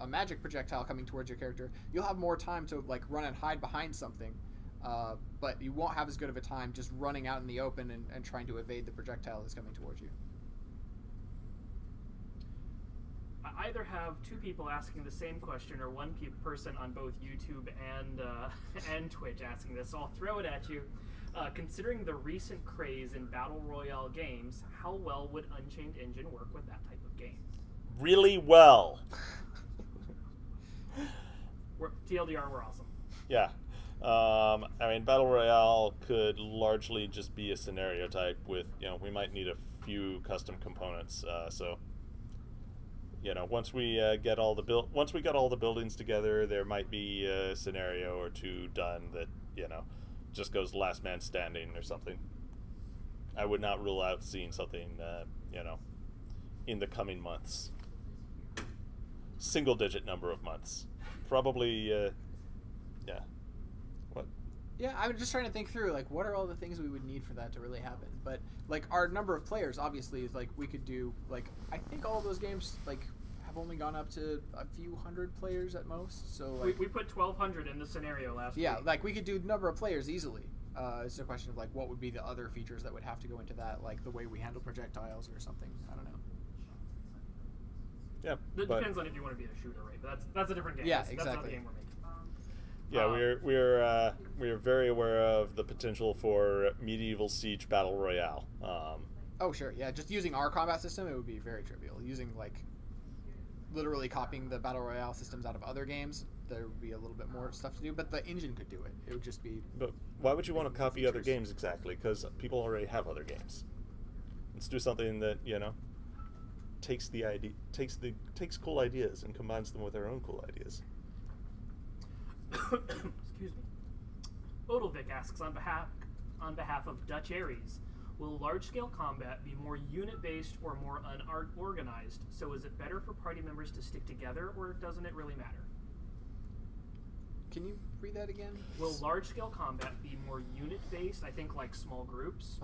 magic projectile coming towards your character, you'll have more time to like run and hide behind something, but you won't have as good of a time just running out in the open and trying to evade the projectile that's coming towards you. I either have two people asking the same question or one person on both YouTube and Twitch asking this, so I'll throw it at you. Considering the recent craze in Battle Royale games, how well would Unchained Engine work with that type of game? Really well. TLDR, we're awesome. Yeah. I mean, Battle Royale could largely just be a scenario type with, you know, we might need a few custom components. So, you know, once we get all the buildings together, there might be a scenario or two done that, you know, just goes last man standing or something. I would not rule out seeing something, you know, in the coming months. Single-digit number of months. Probably, yeah. What? Yeah, I was just trying to think through, like, what are all the things we would need for that to really happen? But, like, our number of players, obviously, is, like, we could do, like, I think all of those games, like, have only gone up to a few hundred players at most. So, like, we put 1,200 in the scenario last week. Yeah, like, we could do number of players easily. It's a question of, like, what would be the other features that would have to go into that, like the way we handle projectiles or something. I don't know. Yeah, It depends on if you want to be a shooter, right? But that's a different game. Yeah, That's exactly. not the game we're making. Yeah, we're very aware of the potential for medieval siege battle royale. Oh sure, yeah. Just using our combat system, it would be very trivial. Using like literally copying the battle royale systems out of other games, there would be a little bit more stuff to do. But the engine could do it. It would just be. But why would you want to copy other games exactly? Because people already have other games. Let's do something that, you know, takes cool ideas and combines them with our own cool ideas. Excuse me. Odilvik asks on behalf of Dutch Aries, Will large-scale combat be more unit-based or more unorganized? So is it better for party members to stick together, or doesn't it really matter? Can you read that again? Will large-scale combat be more unit-based, I think like small groups,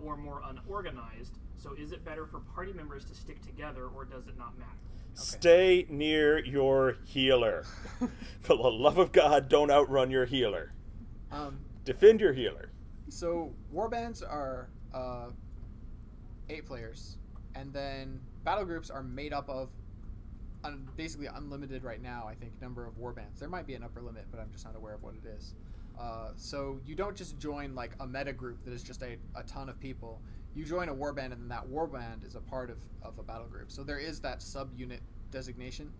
or more unorganized? So is it better for party members to stick together, or does it not matter? Okay. Stay near your healer. For the love of God, don't outrun your healer. Defend your healer. So warbands are 8 players, and then battle groups are made up of basically unlimited right now, I think, number of warbands. There might be an upper limit, but I'm just not aware of what it is. So you don't just join like a meta group that is just a ton of people. You join a warband, and then that warband is a part of a battle group. So there is that sub-unit designation.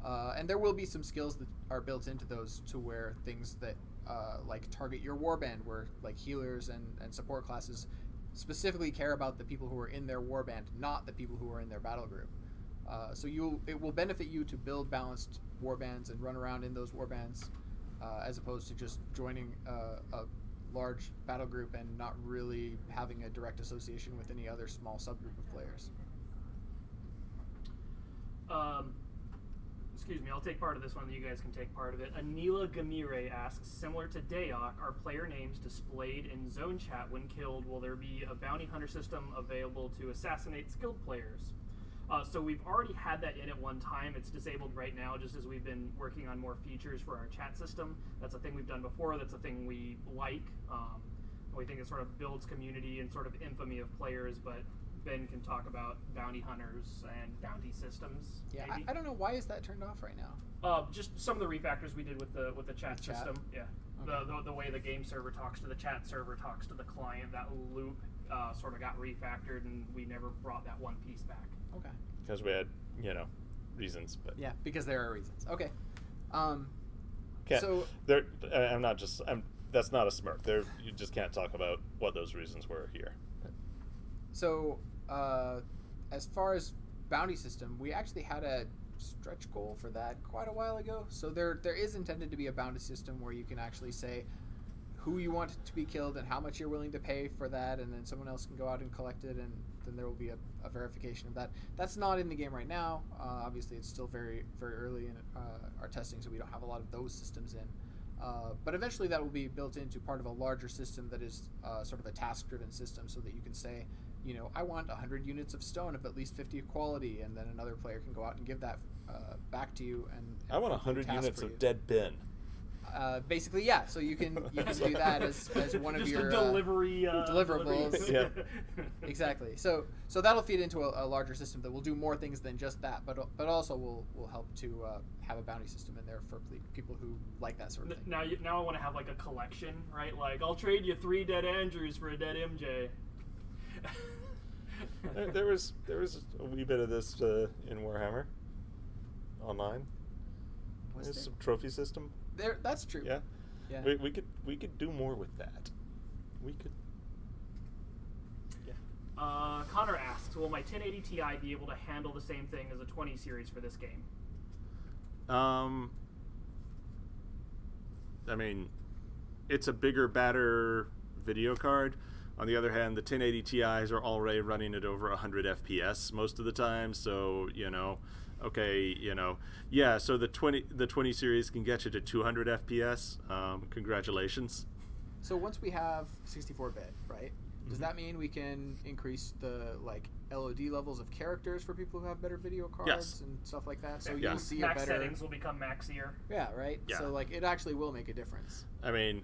And there will be some skills that are built into those to where things that like target your warband, where like healers and support classes specifically care about the people who are in their warband, not the people who are in their battle group. So it will benefit you to build balanced warbands and run around in those warbands, as opposed to just joining a large battle group and not really having a direct association with any other small subgroup of players. Excuse me, I'll take part of this one. You guys can take part of it. Anila Gamire asks, similar to Dayok, are player names displayed in zone chat when killed? Will there be a bounty hunter system available to assassinate skilled players? So we've already had that in at one time. It's disabled right now, just as we've been working on more features for our chat system. That's a thing we've done before. That's a thing we like. We think it sort of builds community and sort of infamy of players, but Ben can talk about bounty hunters and bounty systems. Yeah, I don't know, why is that turned off right now? Just some of the refactors we did with the chat system. Yeah, okay. The way the game server talks to the chat server talks to the client, that loop sort of got refactored, and we never brought that one piece back. Okay. Because we had, reasons, but yeah, because there are reasons. Okay. So that's not a smirk. You just can't talk about what those reasons were here. So, as far as bounty system, we actually had a stretch goal for that quite a while ago. So there is intended to be a bounty system where you can actually say who you want to be killed and how much you're willing to pay for that, and then someone else can go out and collect it, and then there will be a verification of that. That's not in the game right now. Obviously, it's still very, very early in our testing, so we don't have a lot of those systems in. But eventually that will be built into part of a larger system that is sort of a task-driven system, so that you can say, I want 100 units of stone of at least 50 quality, and then another player can go out and give that back to you. And I want 100 units of dead bin. Basically, yeah. So you can do that as one of your deliverables. Yeah. Exactly. So that'll feed into a larger system that will do more things than just that, but also will help to have a bounty system in there for people who like that sort of thing. Now I want to have like a collection, right? Like, I'll trade you 3 dead Andrews for a dead MJ. there was a wee bit of this in Warhammer Online. There's some trophy system. That's true. Yeah. We could do more with that. We could. Yeah. Connor asks, will my 1080 Ti be able to handle the same thing as a 20 series for this game? I mean, it's a bigger, badder video card. On the other hand, the 1080 Ti's are already running at over 100 FPS most of the time, so, okay, yeah, so the 20 series can get you to 200 FPS. Congratulations. So once we have 64-bit, right? Does that mean we can increase the LOD levels of characters for people who have better video cards and stuff like that? So you'll see max a better settings will become maxier. Yeah, right. Yeah. So it actually will make a difference. I mean,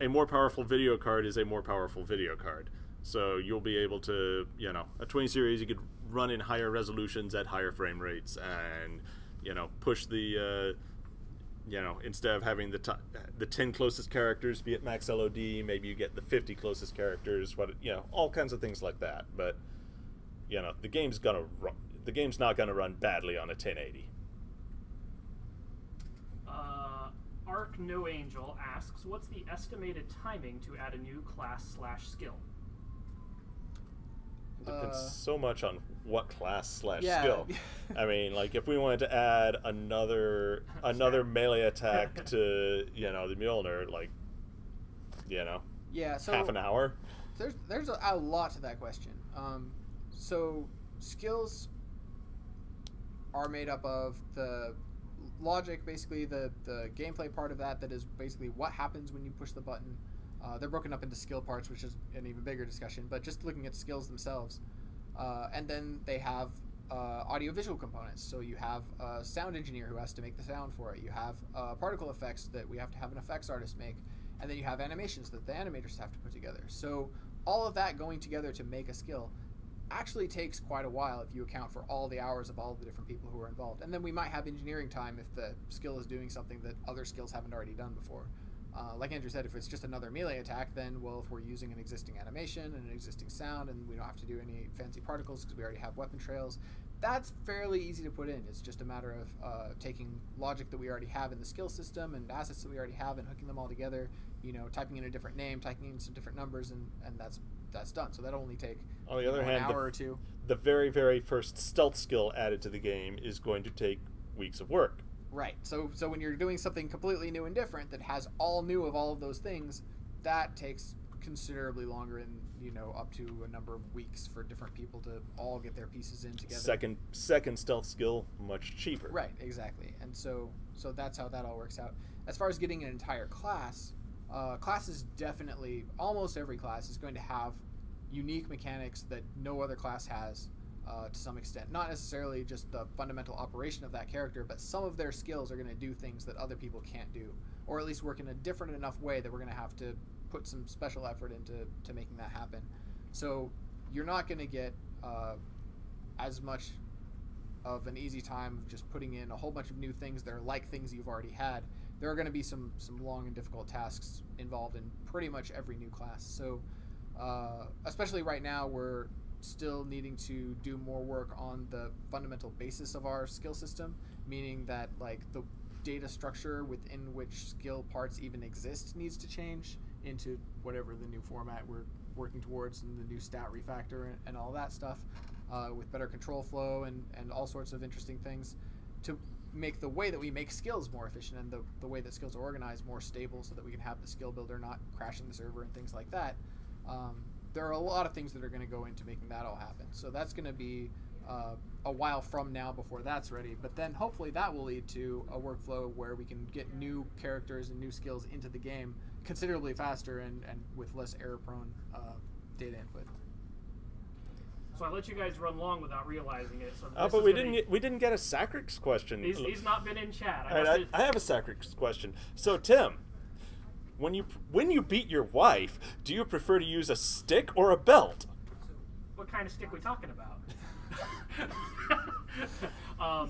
a more powerful video card is a more powerful video card. So you'll be able to, a 20 series, you could run in higher resolutions at higher frame rates, and push the instead of having the 10 closest characters be at max LOD, maybe you get the 50 closest characters, all kinds of things like that. But the game's not gonna run badly on a 1080. Arc No Angel asks, what's the estimated timing to add a new class/skill? It depends so much on what class/skill. I mean, if we wanted to add another melee attack to the Mjolnir, Yeah, so half an hour? There's a lot to that question. So skills are made up of the logic, basically the gameplay part of that is basically what happens when you push the button. They're broken up into skill parts, which is an even bigger discussion, but just looking at skills themselves. And then they have audiovisual components. So you have a sound engineer who has to make the sound for it. You have particle effects that we have to have an effects artist make. And then you have animations that the animators have to put together. So all of that going together to make a skill actually takes quite a while if you account for all the hours of all the different people who are involved. And then we might have engineering time if the skill is doing something that other skills haven't already done before. Like Andrew said, if it's just another melee attack, then, well, if we're using an existing animation and an existing sound and we don't have to do any fancy particles because we already have weapon trails, that's fairly easy to put in. It's just a matter of taking logic that we already have in the skill system and assets that we already have and hooking them all together, typing in a different name, typing in some different numbers, and that's done. So that'll only take on the other hand, an hour or two. The very, very first stealth skill added to the game is going to take weeks of work. Right. So when you're doing something completely new and different that has all new of all of those things, that takes considerably longer and up to a number of weeks for different people to all get their pieces in together. Second stealth skill, much cheaper. Right, exactly. And so that's how that all works out. As far as getting an entire class, classes definitely, almost every class is going to have unique mechanics that no other class has to some extent. Not necessarily just the fundamental operation of that character, but some of their skills are going to do things that other people can't do, or at least work in a different enough way that we're going to have to put some special effort into making that happen. So you're not going to get as much of an easy time just putting in a whole bunch of new things that are like things you've already had. There are going to be some long and difficult tasks involved in pretty much every new class. So especially right now, we're still needing to do more work on the fundamental basis of our skill system, meaning that like the data structure within which skill parts even exist needs to change into whatever the new format we're working towards, and the new stat refactor and all that stuff, with better control flow and all sorts of interesting things to make the way that we make skills more efficient and the way that skills are organized more stable, so that we can have the skill builder not crashing the server and things like that. There are a lot of things that are going to go into making that all happen. So that's going to be a while from now before that's ready. But then hopefully that will lead to a workflow where we can get new characters and new skills into the game considerably faster and with less error-prone data input. So I let you guys run long without realizing it. So but we didn't get a Sacrix question. He's not been in chat. I have a Sacrix question. So Tim, when you beat your wife, do you prefer to use a stick or a belt? What kind of stick are we talking about? I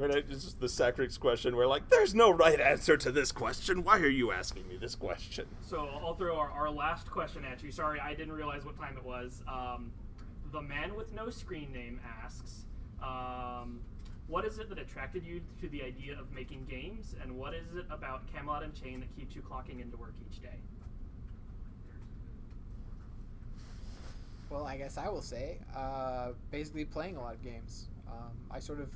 mean, it's just the Sacrix question. We're like, there's no right answer to this question. Why are you asking me this question? So I'll throw our last question at you. Sorry, I didn't realize what time it was. The man with no screen name asks, what is it that attracted you to the idea of making games, and what is it about Camelot and Unchained that keeps you clocking into work each day? Well, I guess I will say, basically playing a lot of games. I sort of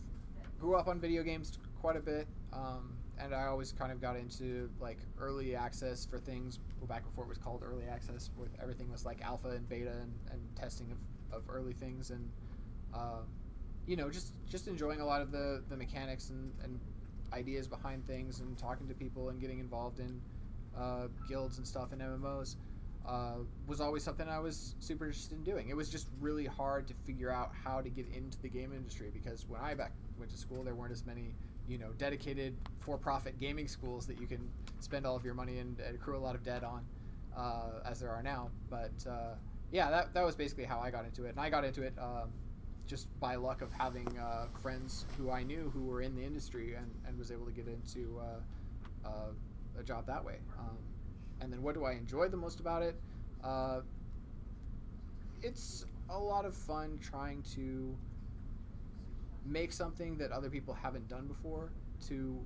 grew up on video games quite a bit, and I always kind of got into like early access for things back before it was called early access, where everything was like alpha and beta and testing of early things, and just enjoying a lot of the mechanics and ideas behind things, and talking to people and getting involved in guilds and stuff in MMOs. Was always something I was super interested in doing. It was just really hard to figure out how to get into the game industry, because when I went to school, there weren't as many dedicated for-profit gaming schools that you can spend all of your money and accrue a lot of debt on as there are now. But yeah, that was basically how I got into it. And I got into it just by luck of having friends who I knew who were in the industry, and was able to get into a job that way. And then what do I enjoy the most about it? It's a lot of fun trying to make something that other people haven't done before, to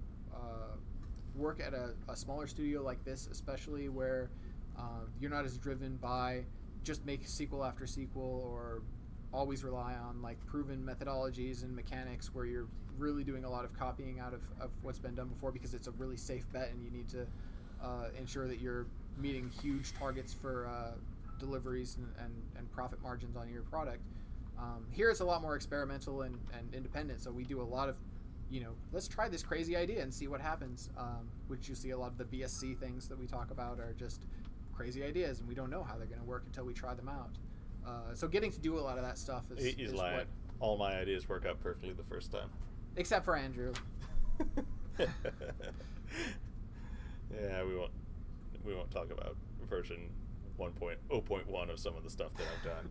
work at a smaller studio like this, especially where you're not as driven by just make sequel after sequel, or always rely on like proven methodologies and mechanics, where you're really doing a lot of copying out of what's been done before, because it's a really safe bet and you need to ensure that you're meeting huge targets for deliveries and profit margins on your product. Here it's a lot more experimental and independent, so we do a lot of, let's try this crazy idea and see what happens, which you see a lot of the BSC things that we talk about are just crazy ideas, and we don't know how they're going to work until we try them out. So getting to do a lot of that stuff is lying. what... All my ideas work out perfectly the first time. Except for Andrew. Yeah, we won't talk about version 1.0.1 of some of the stuff that I've done.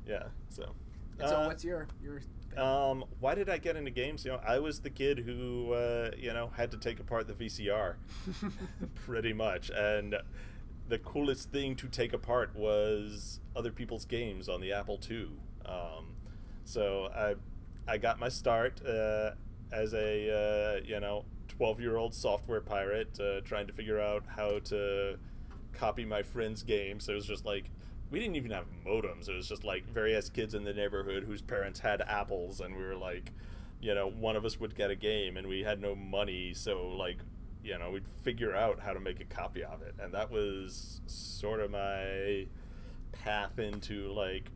Yeah, so. So what's your thing? Why did I get into games? I was the kid who had to take apart the VCR, pretty much, and the coolest thing to take apart was other people's games on the Apple II. So I got my start as a 12-year-old software pirate, trying to figure out how to copy my friends' games. So it was just like, we didn't even have modems. It was just like various kids in the neighborhood whose parents had Apples, and we were like, one of us would get a game, and we had no money, so like, we'd figure out how to make a copy of it. And that was sort of my path into like,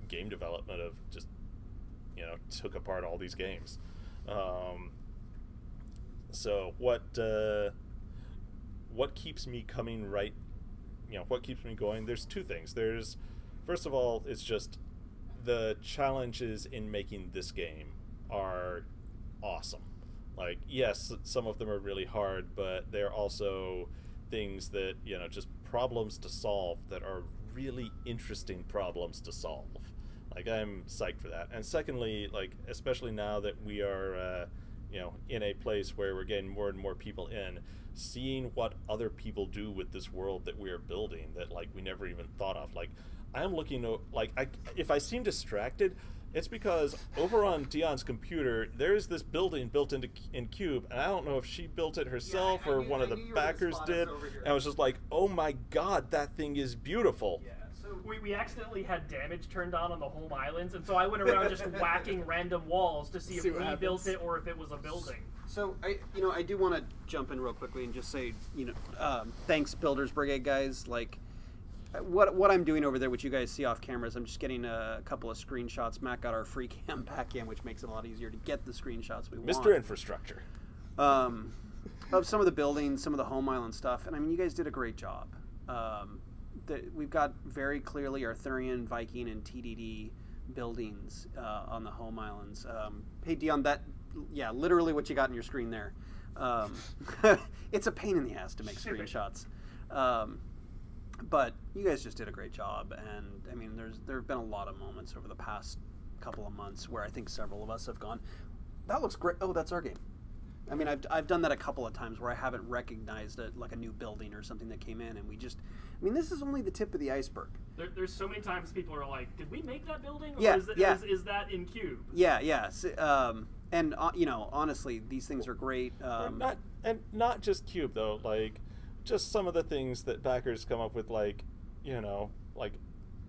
game development, of just, took apart all these games. So what keeps me coming right, what keeps me going? There's two things. There's, first of all, it's just the challenges in making this game are awesome. Like, yes, some of them are really hard, but they're also things that, just problems to solve that are really interesting problems to solve. Like, I'm psyched for that. And secondly, like, especially now that we are, in a place where we're getting more and more people in, seeing what other people do with this world that we are building that, like, we never even thought of. Like, I'm looking at, like, if I seem distracted, it's because over on Dion's computer, there's this building built in Cube, and I don't know if she built it herself or one of the backers did. And I was just like, oh my god, that thing is beautiful. Yeah, so we accidentally had damage turned on the home islands, and so I went around just whacking random walls to see if we built it or if it was a building. So I do want to jump in real quickly and just say, thanks Builders Brigade guys. Like, what I'm doing over there, which you guys see off camera, is I'm just getting a couple of screenshots. Matt got our free cam back in, which makes it a lot easier to get the screenshots we want. Mr. Infrastructure. Of some of the buildings, some of the home island stuff, and I mean, you guys did a great job. We've got very clearly Arthurian, Viking, and TDD buildings on the home islands. Hey Dion, literally what you got in your screen there. It's a pain in the ass to make screenshots. But you guys just did a great job, and I mean, there have been a lot of moments over the past couple of months where I think several of us have gone, that looks great. Oh, that's our game. I mean, I've done that a couple of times where I haven't recognized like a new building or something that came in, and this is only the tip of the iceberg. There's so many times people are like, did we make that building? Or Yeah, is that in Cube? Yeah. So, and honestly, these things are great. Not just Cube though, like, just some of the things that backers come up with, like, like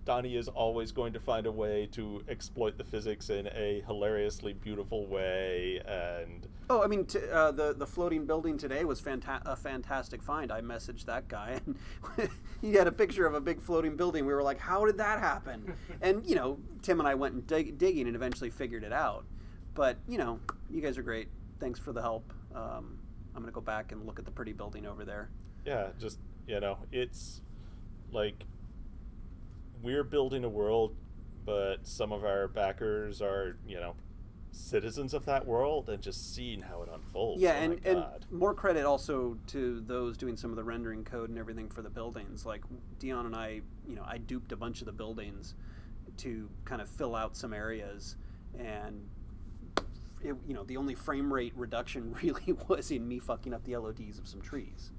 Donnie is always going to find a way to exploit the physics in a hilariously beautiful way. And I mean, the floating building today was a fantastic find. I messaged that guy, and he had a picture of a big floating building. We were like, how did that happen? And Tim and I went and digging and eventually figured it out. But you guys are great. Thanks for the help. I'm gonna go back and look at the pretty building over there. Yeah, just, it's like we're building a world, but some of our backers are, citizens of that world, and just seeing how it unfolds. Yeah, and more credit also to those doing some of the rendering code and everything for the buildings. Like Dion and I, I duped a bunch of the buildings to kind of fill out some areas, and the only frame rate reduction really was in me fucking up the LODs of some trees.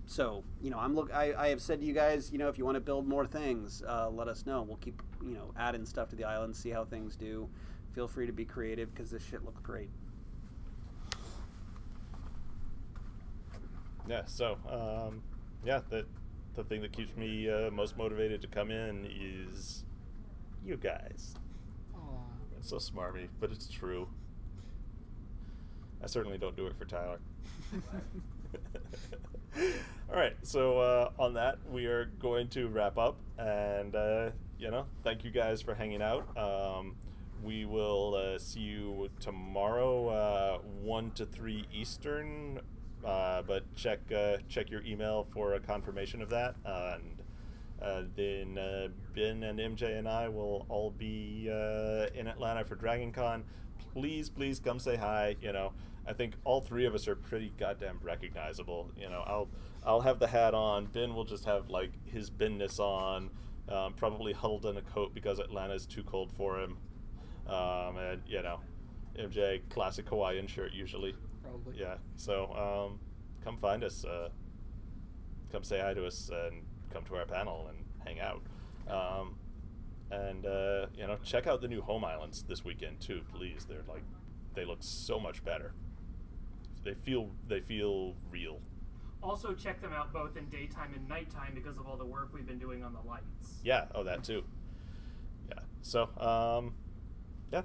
So I have said to you guys, if you want to build more things, let us know. We'll keep adding stuff to the island, see how things do. Feel free to be creative, because this shit looks great. Yeah. So the thing that keeps me most motivated to come in is you guys. Aww. It's so smarmy, but it's true. I certainly don't do it for Tyler. All right, so on that, we are going to wrap up, and thank you guys for hanging out. We will see you tomorrow, 1 to 3 Eastern. But check your email for a confirmation of that, and then Ben and MJ and I will all be in Atlanta for Dragon Con. Please come say hi. I think all three of us are pretty goddamn recognizable. I'll have the hat on. Ben will just have like his Benness on, probably huddled in a coat because Atlanta's too cold for him. And MJ classic Hawaiian shirt usually. Probably. Yeah. So come find us. Come say hi to us and come to our panel and hang out. And check out the new home islands this weekend too, please. They look so much better. They feel real. Also check them out both in daytime and nighttime because of all the work we've been doing on the lights. Yeah, that too. Yeah. So, yeah.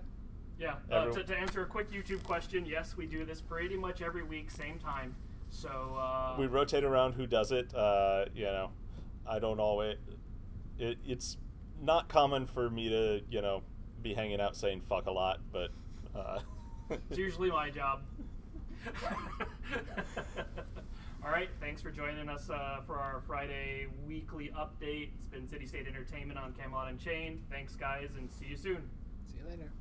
Yeah, to answer a quick YouTube question, yes, we do this pretty much every week, same time. So we rotate around who does it. I don't always. It's not common for me to be hanging out saying fuck a lot, but it's usually my job. All right, thanks for joining us for our Friday weekly update. It's been City State Entertainment on Camelot Unchained. Thanks, guys, and see you soon. See you later.